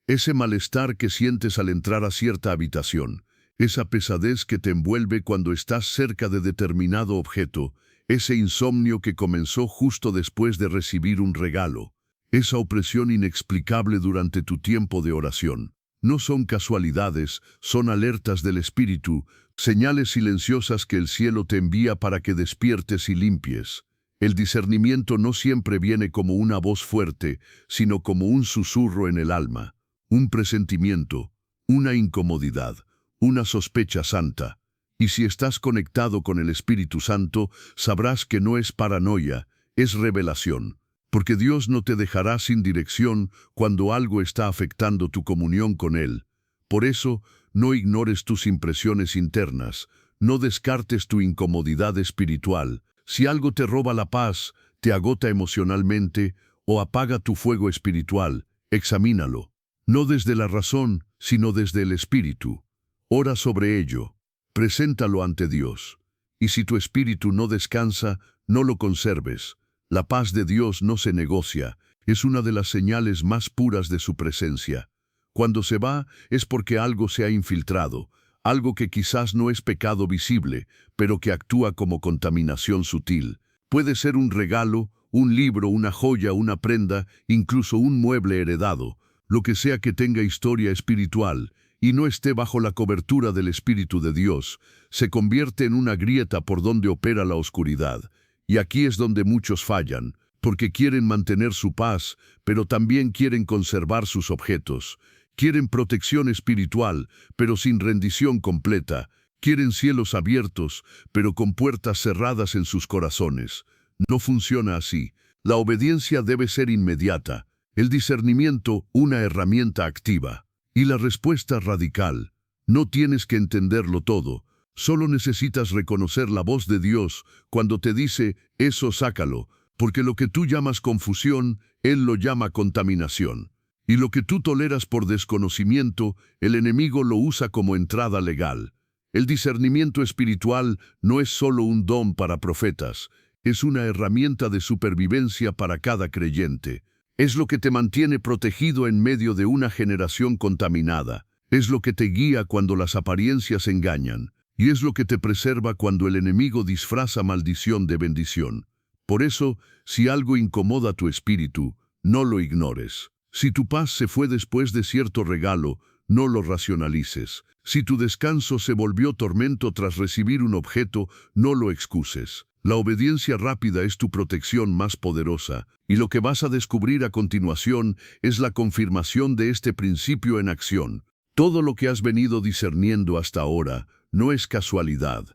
Ese malestar que sientes al entrar a cierta habitación, esa pesadez que te envuelve cuando estás cerca de determinado objeto, ese insomnio que comenzó justo después de recibir un regalo, esa opresión inexplicable durante tu tiempo de oración. No son casualidades, son alertas del Espíritu, señales silenciosas que el cielo te envía para que despiertes y limpies. El discernimiento no siempre viene como una voz fuerte, sino como un susurro en el alma, un presentimiento, una incomodidad, una sospecha santa. Y si estás conectado con el Espíritu Santo, sabrás que no es paranoia, es revelación. Porque Dios no te dejará sin dirección cuando algo está afectando tu comunión con Él. Por eso, no ignores tus impresiones internas, no descartes tu incomodidad espiritual. Si algo te roba la paz, te agota emocionalmente o apaga tu fuego espiritual, examínalo. No desde la razón, sino desde el Espíritu. Ora sobre ello, preséntalo ante Dios. Y si tu espíritu no descansa, no lo conserves. La paz de Dios no se negocia, es una de las señales más puras de su presencia. Cuando se va es porque algo se ha infiltrado, algo que quizás no es pecado visible, pero que actúa como contaminación sutil. Puede ser un regalo, un libro, una joya, una prenda, incluso un mueble heredado, lo que sea que tenga historia espiritual y no esté bajo la cobertura del Espíritu de Dios, se convierte en una grieta por donde opera la oscuridad. Y aquí es donde muchos fallan, porque quieren mantener su paz, pero también quieren conservar sus objetos. Quieren protección espiritual, pero sin rendición completa. Quieren cielos abiertos, pero con puertas cerradas en sus corazones. No funciona así. La obediencia debe ser inmediata, el discernimiento una herramienta activa. Y la respuesta radical. No tienes que entenderlo todo, solo necesitas reconocer la voz de Dios cuando te dice, eso sácalo, porque lo que tú llamas confusión, Él lo llama contaminación. Y lo que tú toleras por desconocimiento, el enemigo lo usa como entrada legal. El discernimiento espiritual no es solo un don para profetas, es una herramienta de supervivencia para cada creyente. Es lo que te mantiene protegido en medio de una generación contaminada. Es lo que te guía cuando las apariencias engañan. Y es lo que te preserva cuando el enemigo disfraza maldición de bendición. Por eso, si algo incomoda tu espíritu, no lo ignores. Si tu paz se fue después de cierto regalo, no lo racionalices. Si tu descanso se volvió tormento tras recibir un objeto, no lo excuses. La obediencia rápida es tu protección más poderosa, y lo que vas a descubrir a continuación es la confirmación de este principio en acción. Todo lo que has venido discerniendo hasta ahora no es casualidad,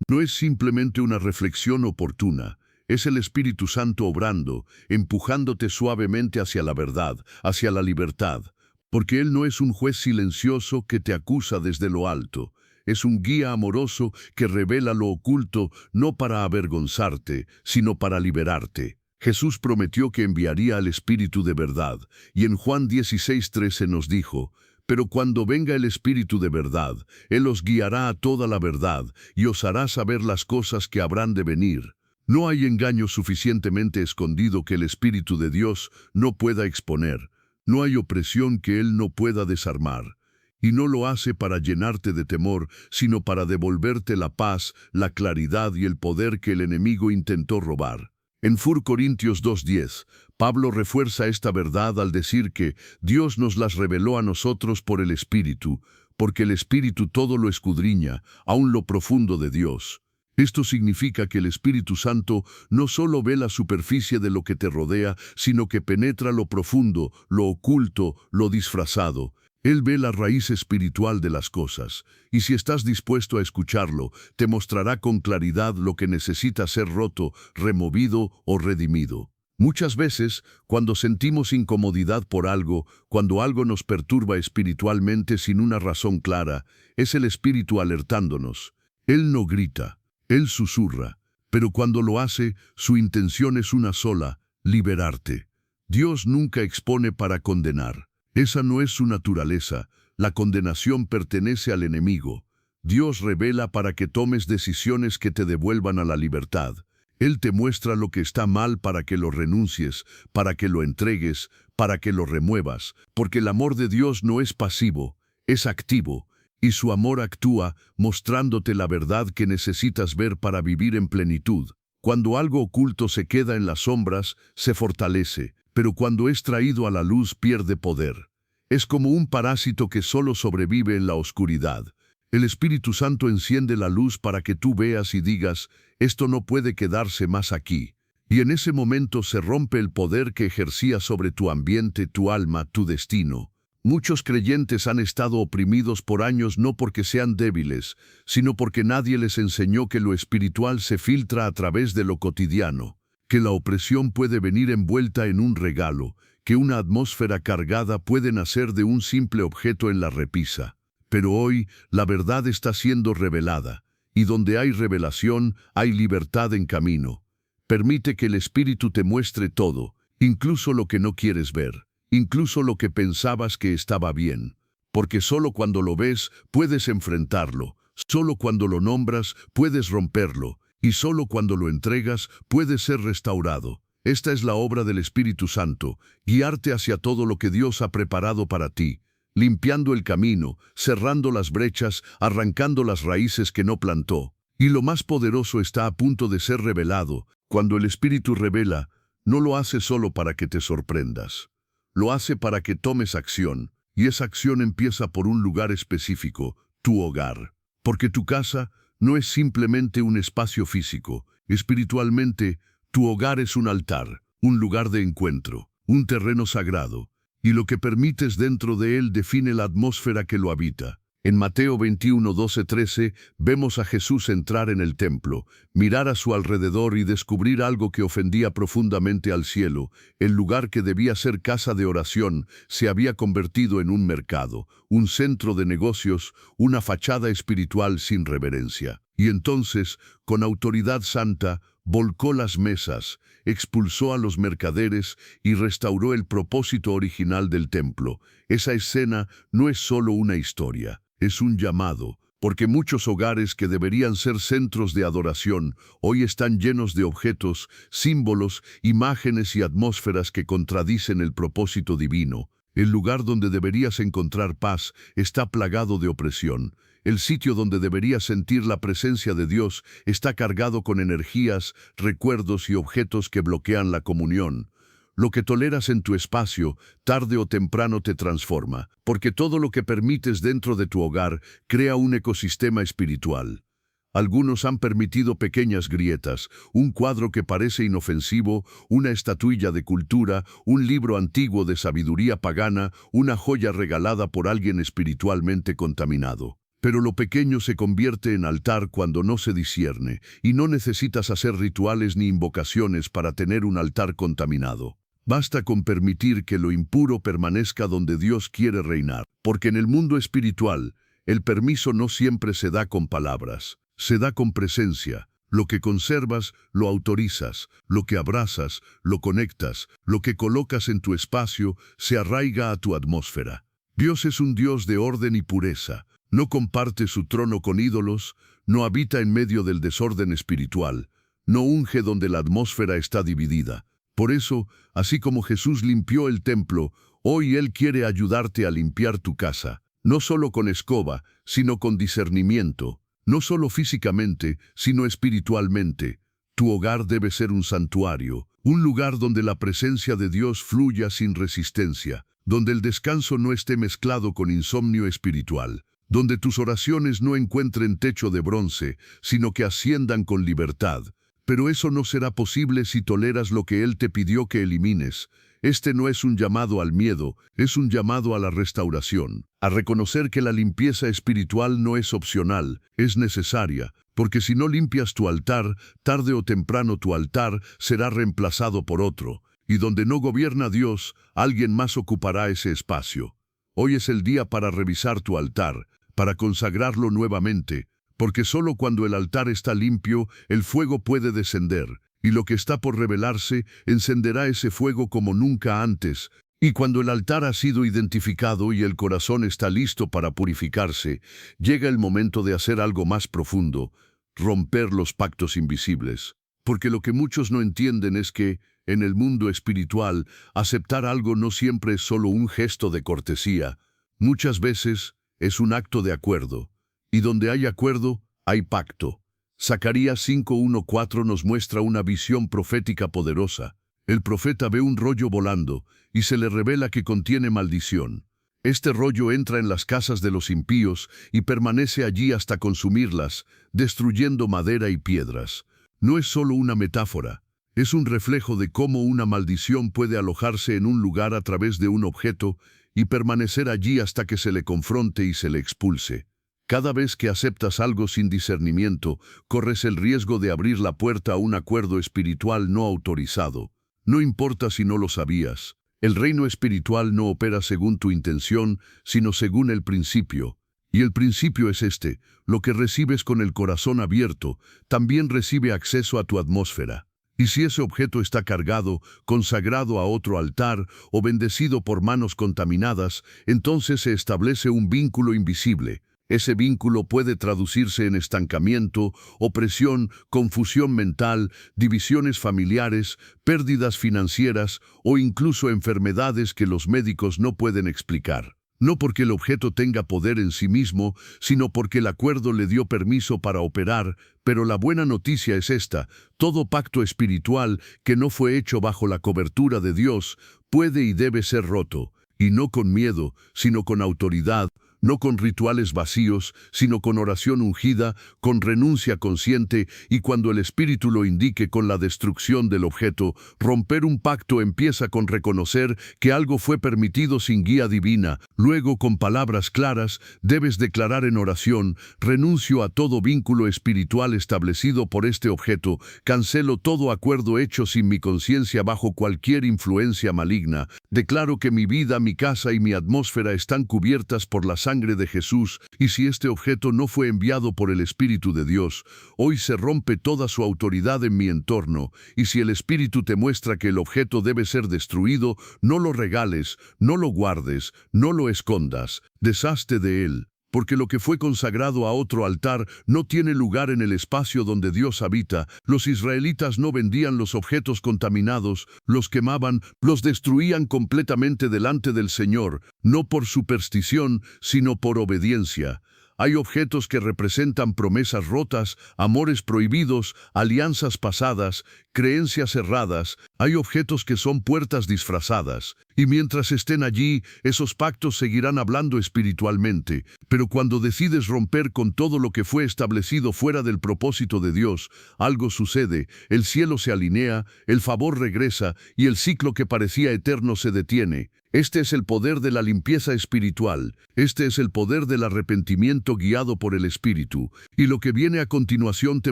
no es simplemente una reflexión oportuna, es el Espíritu Santo obrando, empujándote suavemente hacia la verdad, hacia la libertad, porque Él no es un juez silencioso que te acusa desde lo alto, es un guía amoroso que revela lo oculto no para avergonzarte, sino para liberarte. Jesús prometió que enviaría al Espíritu de verdad, y en Juan 16:13 nos dijo, pero cuando venga el Espíritu de verdad, Él os guiará a toda la verdad y os hará saber las cosas que habrán de venir. No hay engaño suficientemente escondido que el Espíritu de Dios no pueda exponer. No hay opresión que Él no pueda desarmar. Y no lo hace para llenarte de temor, sino para devolverte la paz, la claridad y el poder que el enemigo intentó robar. En 1 Corintios 2:10, Pablo refuerza esta verdad al decir que Dios nos las reveló a nosotros por el Espíritu, porque el Espíritu todo lo escudriña, aun lo profundo de Dios. Esto significa que el Espíritu Santo no solo ve la superficie de lo que te rodea, sino que penetra lo profundo, lo oculto, lo disfrazado. Él ve la raíz espiritual de las cosas, y si estás dispuesto a escucharlo, te mostrará con claridad lo que necesita ser roto, removido o redimido. Muchas veces, cuando sentimos incomodidad por algo, cuando algo nos perturba espiritualmente sin una razón clara, es el Espíritu alertándonos. Él no grita, Él susurra, pero cuando lo hace, su intención es una sola, liberarte. Dios nunca expone para condenar. Esa no es su naturaleza. La condenación pertenece al enemigo. Dios revela para que tomes decisiones que te devuelvan a la libertad. Él te muestra lo que está mal para que lo renuncies, para que lo entregues, para que lo remuevas, porque el amor de Dios no es pasivo, es activo, y su amor actúa mostrándote la verdad que necesitas ver para vivir en plenitud. Cuando algo oculto se queda en las sombras, se fortalece, pero cuando es traído a la luz pierde poder. Es como un parásito que solo sobrevive en la oscuridad. El Espíritu Santo enciende la luz para que tú veas y digas, esto no puede quedarse más aquí. Y en ese momento se rompe el poder que ejercía sobre tu ambiente, tu alma, tu destino. Muchos creyentes han estado oprimidos por años no porque sean débiles, sino porque nadie les enseñó que lo espiritual se filtra a través de lo cotidiano, que la opresión puede venir envuelta en un regalo, que una atmósfera cargada puede nacer de un simple objeto en la repisa. Pero hoy la verdad está siendo revelada, y donde hay revelación hay libertad en camino. Permite que el Espíritu te muestre todo, incluso lo que no quieres ver, incluso lo que pensabas que estaba bien, porque solo cuando lo ves puedes enfrentarlo, solo cuando lo nombras puedes romperlo, y solo cuando lo entregas puedes ser restaurado. Esta es la obra del Espíritu Santo, guiarte hacia todo lo que Dios ha preparado para ti, limpiando el camino, cerrando las brechas, arrancando las raíces que no plantó. Y lo más poderoso está a punto de ser revelado. Cuando el Espíritu revela, no lo hace solo para que te sorprendas. Lo hace para que tomes acción, y esa acción empieza por un lugar específico, tu hogar. Porque tu casa no es simplemente un espacio físico. Espiritualmente, tu hogar es un altar, un lugar de encuentro, un terreno sagrado, y lo que permites dentro de él define la atmósfera que lo habita. En Mateo 21, 12, 13, vemos a Jesús entrar en el templo, mirar a su alrededor y descubrir algo que ofendía profundamente al cielo. El lugar que debía ser casa de oración se había convertido en un mercado, un centro de negocios, una fachada espiritual sin reverencia. Y entonces, con autoridad santa, volcó las mesas, expulsó a los mercaderes y restauró el propósito original del templo. Esa escena no es solo una historia. Es un llamado, porque muchos hogares que deberían ser centros de adoración hoy están llenos de objetos, símbolos, imágenes y atmósferas que contradicen el propósito divino. El lugar donde deberías encontrar paz está plagado de opresión. El sitio donde deberías sentir la presencia de Dios está cargado con energías, recuerdos y objetos que bloquean la comunión. Lo que toleras en tu espacio, tarde o temprano te transforma, porque todo lo que permites dentro de tu hogar crea un ecosistema espiritual. Algunos han permitido pequeñas grietas, un cuadro que parece inofensivo, una estatuilla de cultura, un libro antiguo de sabiduría pagana, una joya regalada por alguien espiritualmente contaminado. Pero lo pequeño se convierte en altar cuando no se discierne, y no necesitas hacer rituales ni invocaciones para tener un altar contaminado. Basta con permitir que lo impuro permanezca donde Dios quiere reinar, porque en el mundo espiritual, el permiso no siempre se da con palabras, se da con presencia. Lo que conservas, lo autorizas, lo que abrazas, lo conectas, lo que colocas en tu espacio, se arraiga a tu atmósfera. Dios es un Dios de orden y pureza, no comparte su trono con ídolos, no habita en medio del desorden espiritual, no unge donde la atmósfera está dividida. Por eso, así como Jesús limpió el templo, hoy Él quiere ayudarte a limpiar tu casa, no solo con escoba, sino con discernimiento, no solo físicamente, sino espiritualmente. Tu hogar debe ser un santuario, un lugar donde la presencia de Dios fluya sin resistencia, donde el descanso no esté mezclado con insomnio espiritual, donde tus oraciones no encuentren techo de bronce, sino que asciendan con libertad. Pero eso no será posible si toleras lo que Él te pidió que elimines. Este no es un llamado al miedo, es un llamado a la restauración, a reconocer que la limpieza espiritual no es opcional, es necesaria, porque si no limpias tu altar, tarde o temprano tu altar será reemplazado por otro, y donde no gobierna Dios, alguien más ocupará ese espacio. Hoy es el día para revisar tu altar, para consagrarlo nuevamente, porque solo cuando el altar está limpio, el fuego puede descender, y lo que está por revelarse encenderá ese fuego como nunca antes. Y cuando el altar ha sido identificado y el corazón está listo para purificarse, llega el momento de hacer algo más profundo, romper los pactos invisibles. Porque lo que muchos no entienden es que, en el mundo espiritual, aceptar algo no siempre es solo un gesto de cortesía. Muchas veces es un acto de acuerdo. Y donde hay acuerdo, hay pacto. Zacarías 5:1-4 nos muestra una visión profética poderosa. El profeta ve un rollo volando y se le revela que contiene maldición. Este rollo entra en las casas de los impíos y permanece allí hasta consumirlas, destruyendo madera y piedras. No es solo una metáfora, es un reflejo de cómo una maldición puede alojarse en un lugar a través de un objeto y permanecer allí hasta que se le confronte y se le expulse. Cada vez que aceptas algo sin discernimiento, corres el riesgo de abrir la puerta a un acuerdo espiritual no autorizado. No importa si no lo sabías. El reino espiritual no opera según tu intención, sino según el principio. Y el principio es este: lo que recibes con el corazón abierto, también recibe acceso a tu atmósfera. Y si ese objeto está cargado, consagrado a otro altar o bendecido por manos contaminadas, entonces se establece un vínculo invisible. Ese vínculo puede traducirse en estancamiento, opresión, confusión mental, divisiones familiares, pérdidas financieras o incluso enfermedades que los médicos no pueden explicar. No porque el objeto tenga poder en sí mismo, sino porque el acuerdo le dio permiso para operar. Pero la buena noticia es esta: todo pacto espiritual que no fue hecho bajo la cobertura de Dios puede y debe ser roto, y no con miedo, sino con autoridad. No con rituales vacíos, sino con oración ungida, con renuncia consciente y cuando el Espíritu lo indique, con la destrucción del objeto. Romper un pacto empieza con reconocer que algo fue permitido sin guía divina. Luego, con palabras claras, debes declarar en oración: renuncio a todo vínculo espiritual establecido por este objeto, cancelo todo acuerdo hecho sin mi conciencia bajo cualquier influencia maligna, declaro que mi vida, mi casa y mi atmósfera están cubiertas por la sangre de Jesús, y si este objeto no fue enviado por el Espíritu de Dios, hoy se rompe toda su autoridad en mi entorno, y si el Espíritu te muestra que el objeto debe ser destruido, no lo regales, no lo guardes, no lo escondas, deshazte de él, porque lo que fue consagrado a otro altar no tiene lugar en el espacio donde Dios habita. Los israelitas no vendían los objetos contaminados, los quemaban, los destruían completamente delante del Señor, no por superstición, sino por obediencia. Hay objetos que representan promesas rotas, amores prohibidos, alianzas pasadas, creencias erradas. Hay objetos que son puertas disfrazadas. Y mientras estén allí, esos pactos seguirán hablando espiritualmente. Pero cuando decides romper con todo lo que fue establecido fuera del propósito de Dios, algo sucede, el cielo se alinea, el favor regresa y el ciclo que parecía eterno se detiene. Este es el poder de la limpieza espiritual, este es el poder del arrepentimiento guiado por el Espíritu, y lo que viene a continuación te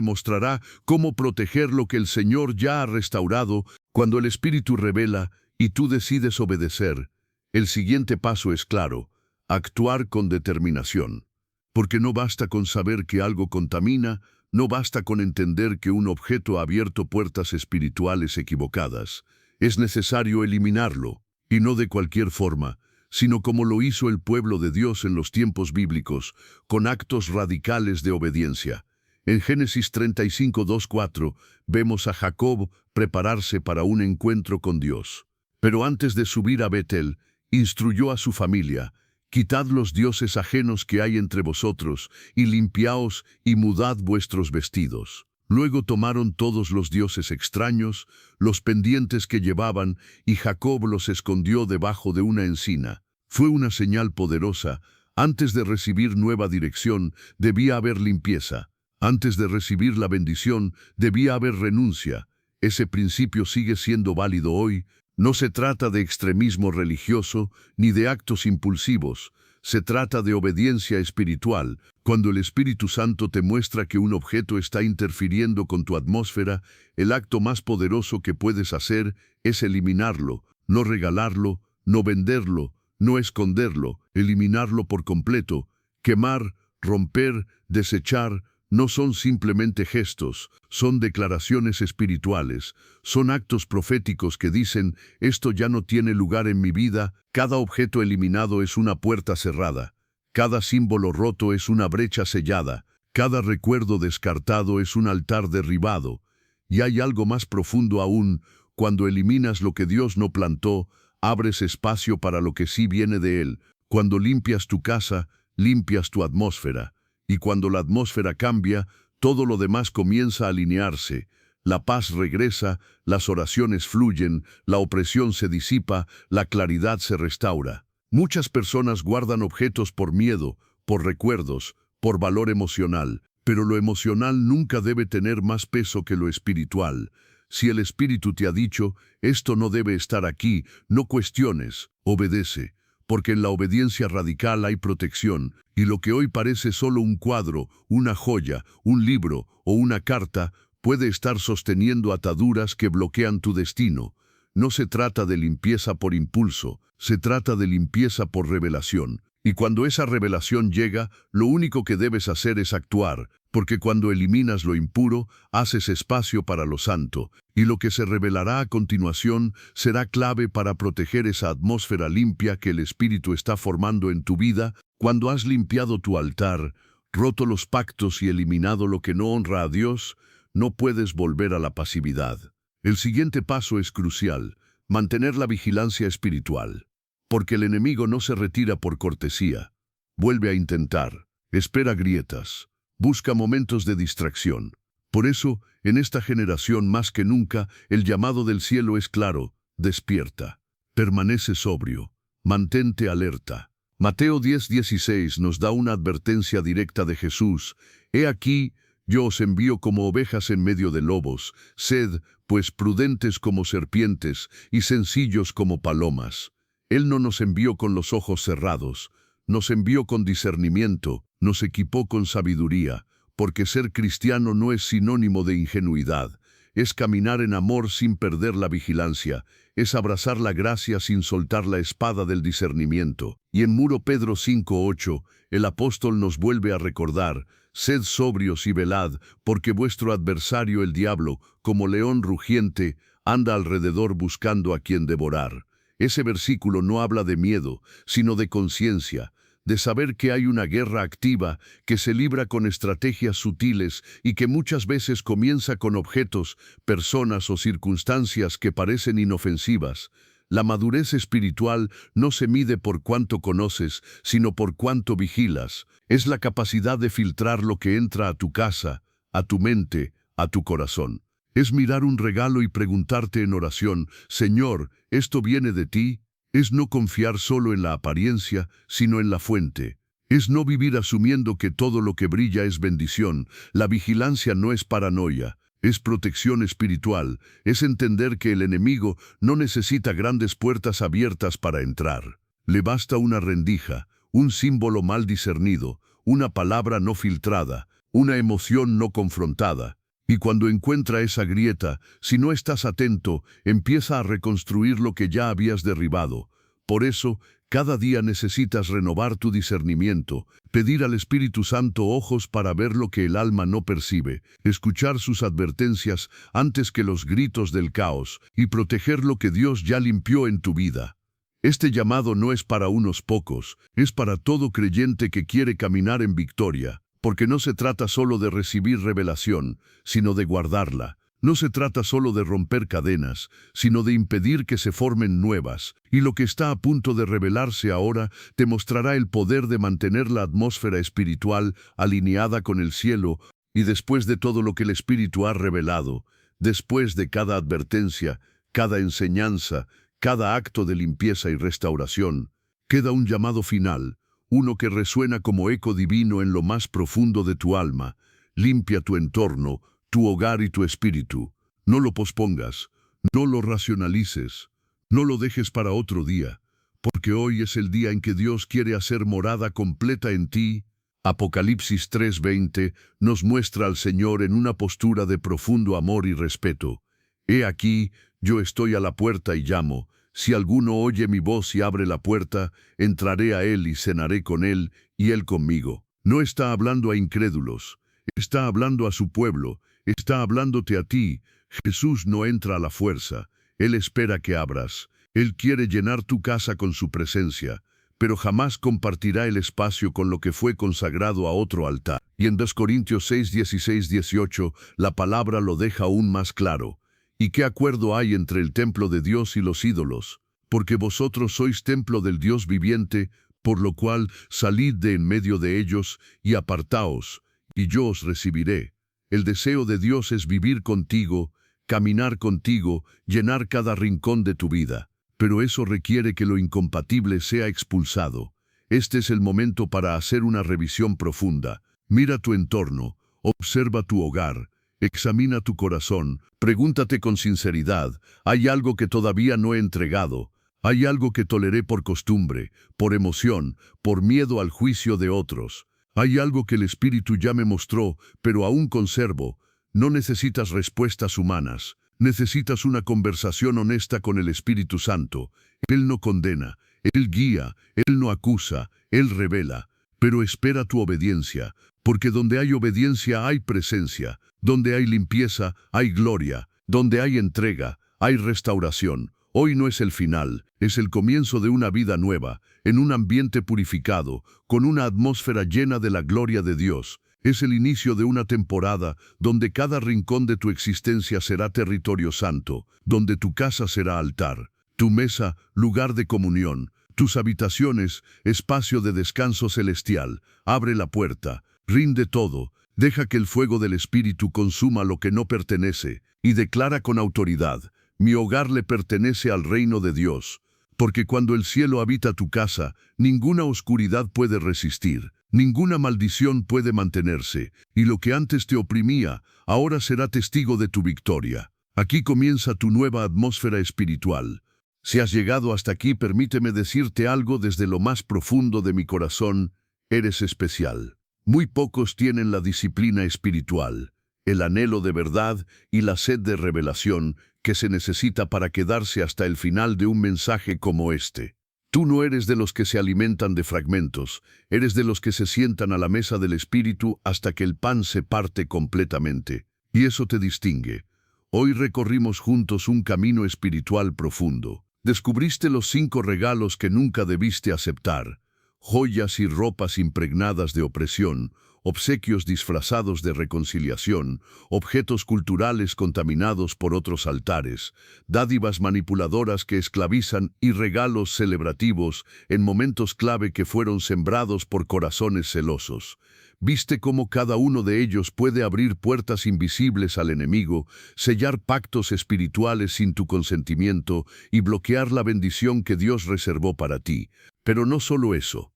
mostrará cómo proteger lo que el Señor ya ha restaurado cuando el Espíritu revela y tú decides obedecer. El siguiente paso es claro: actuar con determinación. Porque no basta con saber que algo contamina, no basta con entender que un objeto ha abierto puertas espirituales equivocadas. Es necesario eliminarlo. Y no de cualquier forma, sino como lo hizo el pueblo de Dios en los tiempos bíblicos, con actos radicales de obediencia. En Génesis 35, 2-4, vemos a Jacob prepararse para un encuentro con Dios. Pero antes de subir a Betel, instruyó a su familia: quitad los dioses ajenos que hay entre vosotros, y limpiaos y mudad vuestros vestidos. Luego tomaron todos los dioses extraños, los pendientes que llevaban, y Jacob los escondió debajo de una encina. Fue una señal poderosa. Antes de recibir nueva dirección, debía haber limpieza. Antes de recibir la bendición, debía haber renuncia. Ese principio sigue siendo válido hoy. No se trata de extremismo religioso, ni de actos impulsivos. Se trata de obediencia espiritual. Cuando el Espíritu Santo te muestra que un objeto está interfiriendo con tu atmósfera, el acto más poderoso que puedes hacer es eliminarlo, no regalarlo, no venderlo, no esconderlo, eliminarlo por completo. Quemar, romper, desechar, no son simplemente gestos, son declaraciones espirituales, son actos proféticos que dicen: esto ya no tiene lugar en mi vida. Cada objeto eliminado es una puerta cerrada, cada símbolo roto es una brecha sellada, cada recuerdo descartado es un altar derribado. Y hay algo más profundo aún: cuando eliminas lo que Dios no plantó, abres espacio para lo que sí viene de Él. Cuando limpias tu casa, limpias tu atmósfera. Y cuando la atmósfera cambia, todo lo demás comienza a alinearse. La paz regresa, las oraciones fluyen, la opresión se disipa, la claridad se restaura. Muchas personas guardan objetos por miedo, por recuerdos, por valor emocional, pero lo emocional nunca debe tener más peso que lo espiritual. Si el Espíritu te ha dicho: esto no debe estar aquí, no cuestiones, obedece. Porque en la obediencia radical hay protección, y lo que hoy parece solo un cuadro, una joya, un libro o una carta, puede estar sosteniendo ataduras que bloquean tu destino. No se trata de limpieza por impulso, se trata de limpieza por revelación. Y cuando esa revelación llega, lo único que debes hacer es actuar, porque cuando eliminas lo impuro, haces espacio para lo santo, y lo que se revelará a continuación será clave para proteger esa atmósfera limpia que el Espíritu está formando en tu vida. Cuando has limpiado tu altar, roto los pactos y eliminado lo que no honra a Dios, no puedes volver a la pasividad. El siguiente paso es crucial: mantener la vigilancia espiritual. Porque el enemigo no se retira por cortesía. Vuelve a intentar, espera grietas, busca momentos de distracción. Por eso, en esta generación más que nunca, el llamado del cielo es claro: despierta, permanece sobrio, mantente alerta. Mateo 10:16 nos da una advertencia directa de Jesús: he aquí, yo os envío como ovejas en medio de lobos. Sed, pues, prudentes como serpientes y sencillos como palomas. Él no nos envió con los ojos cerrados, nos envió con discernimiento, nos equipó con sabiduría, porque ser cristiano no es sinónimo de ingenuidad, es caminar en amor sin perder la vigilancia, es abrazar la gracia sin soltar la espada del discernimiento. Y en Muro Pedro 5:8, el apóstol nos vuelve a recordar: sed sobrios y velad, porque vuestro adversario el diablo, como león rugiente, anda alrededor buscando a quien devorar. Ese versículo no habla de miedo, sino de conciencia, de saber que hay una guerra activa que se libra con estrategias sutiles y que muchas veces comienza con objetos, personas o circunstancias que parecen inofensivas. La madurez espiritual no se mide por cuánto conoces, sino por cuánto vigilas. Es la capacidad de filtrar lo que entra a tu casa, a tu mente, a tu corazón. Es mirar un regalo y preguntarte en oración: Señor, ¿esto viene de ti? Es no confiar solo en la apariencia, sino en la fuente. Es no vivir asumiendo que todo lo que brilla es bendición. La vigilancia no es paranoia, es protección espiritual. Es entender que el enemigo no necesita grandes puertas abiertas para entrar. Le basta una rendija, un símbolo mal discernido, una palabra no filtrada, una emoción no confrontada. Y cuando encuentra esa grieta, si no estás atento, empieza a reconstruir lo que ya habías derribado. Por eso, cada día necesitas renovar tu discernimiento, pedir al Espíritu Santo ojos para ver lo que el alma no percibe, escuchar sus advertencias antes que los gritos del caos, y proteger lo que Dios ya limpió en tu vida. Este llamado no es para unos pocos, es para todo creyente que quiere caminar en victoria. Porque no se trata solo de recibir revelación, sino de guardarla. No se trata solo de romper cadenas, sino de impedir que se formen nuevas. Y lo que está a punto de revelarse ahora te mostrará el poder de mantener la atmósfera espiritual alineada con el cielo. Y después de todo lo que el Espíritu ha revelado, después de cada advertencia, cada enseñanza, cada acto de limpieza y restauración, queda un llamado final. Uno que resuena como eco divino en lo más profundo de tu alma. Limpia tu entorno, tu hogar y tu espíritu. No lo pospongas, no lo racionalices, no lo dejes para otro día, porque hoy es el día en que Dios quiere hacer morada completa en ti. Apocalipsis 3:20 nos muestra al Señor en una postura de profundo amor y respeto. He aquí, yo estoy a la puerta y llamo. Si alguno oye mi voz y abre la puerta, entraré a él y cenaré con él, y él conmigo. No está hablando a incrédulos, está hablando a su pueblo, está hablándote a ti. Jesús no entra a la fuerza, Él espera que abras. Él quiere llenar tu casa con su presencia, pero jamás compartirá el espacio con lo que fue consagrado a otro altar. Y en 2 Corintios 6, 16, 18, la palabra lo deja aún más claro. ¿Y qué acuerdo hay entre el templo de Dios y los ídolos? Porque vosotros sois templo del Dios viviente, por lo cual salid de en medio de ellos y apartaos, y yo os recibiré. El deseo de Dios es vivir contigo, caminar contigo, llenar cada rincón de tu vida. Pero eso requiere que lo incompatible sea expulsado. Este es el momento para hacer una revisión profunda. Mira tu entorno, observa tu hogar, examina tu corazón, pregúntate con sinceridad: ¿hay algo que todavía no he entregado? ¿Hay algo que toleré por costumbre, por emoción, por miedo al juicio de otros? ¿Hay algo que el Espíritu ya me mostró, pero aún conservo? No necesitas respuestas humanas, necesitas una conversación honesta con el Espíritu Santo. Él no condena, Él guía, Él no acusa, Él revela. Pero espera tu obediencia, porque donde hay obediencia hay presencia. Donde hay limpieza, hay gloria. Donde hay entrega, hay restauración. Hoy no es el final, es el comienzo de una vida nueva, en un ambiente purificado, con una atmósfera llena de la gloria de Dios. Es el inicio de una temporada donde cada rincón de tu existencia será territorio santo, donde tu casa será altar, tu mesa, lugar de comunión, tus habitaciones, espacio de descanso celestial. Abre la puerta, rinde todo. Deja que el fuego del Espíritu consuma lo que no pertenece, y declara con autoridad: mi hogar le pertenece al reino de Dios. Porque cuando el cielo habita tu casa, ninguna oscuridad puede resistir, ninguna maldición puede mantenerse, y lo que antes te oprimía, ahora será testigo de tu victoria. Aquí comienza tu nueva atmósfera espiritual. Si has llegado hasta aquí, permíteme decirte algo desde lo más profundo de mi corazón: eres especial. Muy pocos tienen la disciplina espiritual, el anhelo de verdad y la sed de revelación que se necesita para quedarse hasta el final de un mensaje como este. Tú no eres de los que se alimentan de fragmentos, eres de los que se sientan a la mesa del Espíritu hasta que el pan se parte completamente. Y eso te distingue. Hoy recorrimos juntos un camino espiritual profundo. Descubriste los 5 regalos que nunca debiste aceptar: joyas y ropas impregnadas de opresión, obsequios disfrazados de reconciliación, objetos culturales contaminados por otros altares, dádivas manipuladoras que esclavizan y regalos celebrativos en momentos clave que fueron sembrados por corazones celosos. Viste cómo cada uno de ellos puede abrir puertas invisibles al enemigo, sellar pactos espirituales sin tu consentimiento y bloquear la bendición que Dios reservó para ti. Pero no solo eso.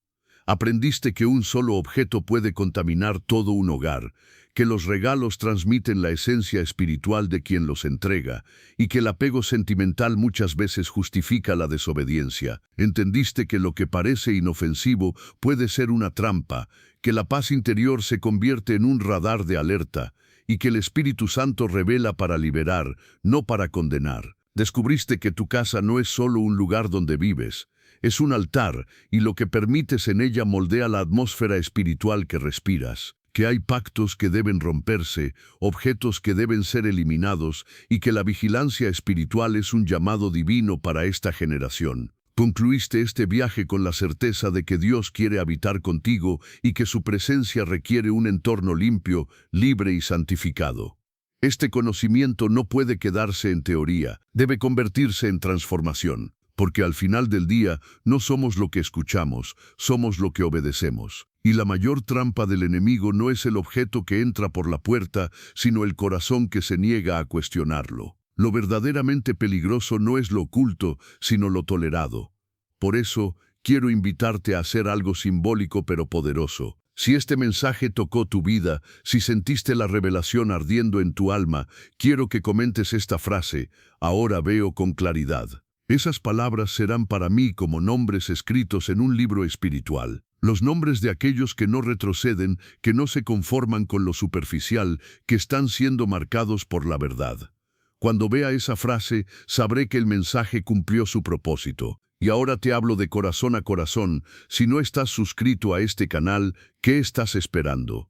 Aprendiste que un solo objeto puede contaminar todo un hogar, que los regalos transmiten la esencia espiritual de quien los entrega y que el apego sentimental muchas veces justifica la desobediencia. Entendiste que lo que parece inofensivo puede ser una trampa, que la paz interior se convierte en un radar de alerta y que el Espíritu Santo revela para liberar, no para condenar. Descubriste que tu casa no es solo un lugar donde vives, es un altar, y lo que permites en ella moldea la atmósfera espiritual que respiras, que hay pactos que deben romperse, objetos que deben ser eliminados, y que la vigilancia espiritual es un llamado divino para esta generación. Concluiste este viaje con la certeza de que Dios quiere habitar contigo y que su presencia requiere un entorno limpio, libre y santificado. Este conocimiento no puede quedarse en teoría, debe convertirse en transformación. Porque al final del día no somos lo que escuchamos, somos lo que obedecemos. Y la mayor trampa del enemigo no es el objeto que entra por la puerta, sino el corazón que se niega a cuestionarlo. Lo verdaderamente peligroso no es lo oculto, sino lo tolerado. Por eso, quiero invitarte a hacer algo simbólico pero poderoso. Si este mensaje tocó tu vida, si sentiste la revelación ardiendo en tu alma, quiero que comentes esta frase: ahora veo con claridad. Esas palabras serán para mí como nombres escritos en un libro espiritual. Los nombres de aquellos que no retroceden, que no se conforman con lo superficial, que están siendo marcados por la verdad. Cuando vea esa frase, sabré que el mensaje cumplió su propósito. Y ahora te hablo de corazón a corazón. Si no estás suscrito a este canal, ¿qué estás esperando?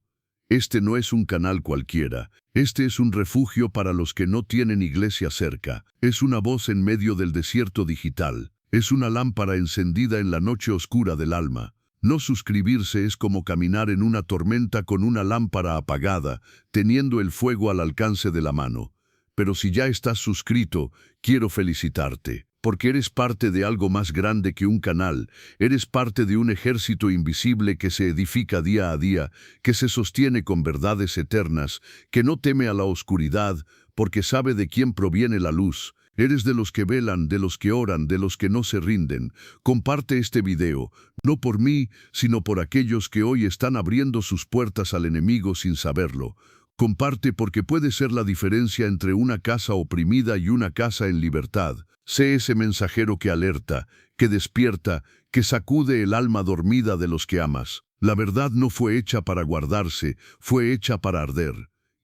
Este no es un canal cualquiera. Este es un refugio para los que no tienen iglesia cerca. Es una voz en medio del desierto digital. Es una lámpara encendida en la noche oscura del alma. No suscribirse es como caminar en una tormenta con una lámpara apagada, teniendo el fuego al alcance de la mano. Pero si ya estás suscrito, quiero felicitarte. Porque eres parte de algo más grande que un canal, eres parte de un ejército invisible que se edifica día a día, que se sostiene con verdades eternas, que no teme a la oscuridad, porque sabe de quién proviene la luz. Eres de los que velan, de los que oran, de los que no se rinden. Comparte este video, no por mí, sino por aquellos que hoy están abriendo sus puertas al enemigo sin saberlo. Comparte porque puede ser la diferencia entre una casa oprimida y una casa en libertad. Sé ese mensajero que alerta, que despierta, que sacude el alma dormida de los que amas. La verdad no fue hecha para guardarse, fue hecha para arder.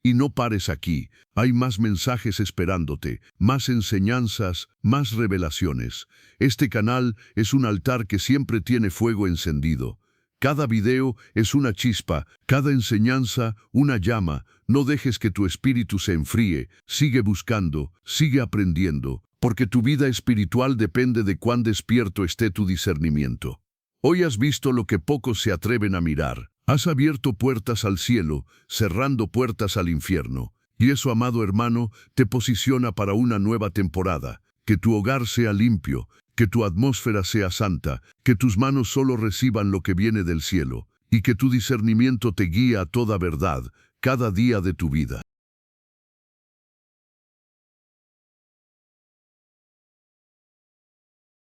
Y no pares aquí, hay más mensajes esperándote, más enseñanzas, más revelaciones. Este canal es un altar que siempre tiene fuego encendido. Cada video es una chispa, cada enseñanza una llama. No dejes que tu espíritu se enfríe, sigue buscando, sigue aprendiendo, porque tu vida espiritual depende de cuán despierto esté tu discernimiento. Hoy has visto lo que pocos se atreven a mirar. Has abierto puertas al cielo, cerrando puertas al infierno. Y eso, amado hermano, te posiciona para una nueva temporada. Que tu hogar sea limpio, que tu atmósfera sea santa, que tus manos solo reciban lo que viene del cielo, y que tu discernimiento te guíe a toda verdad, cada día de tu vida.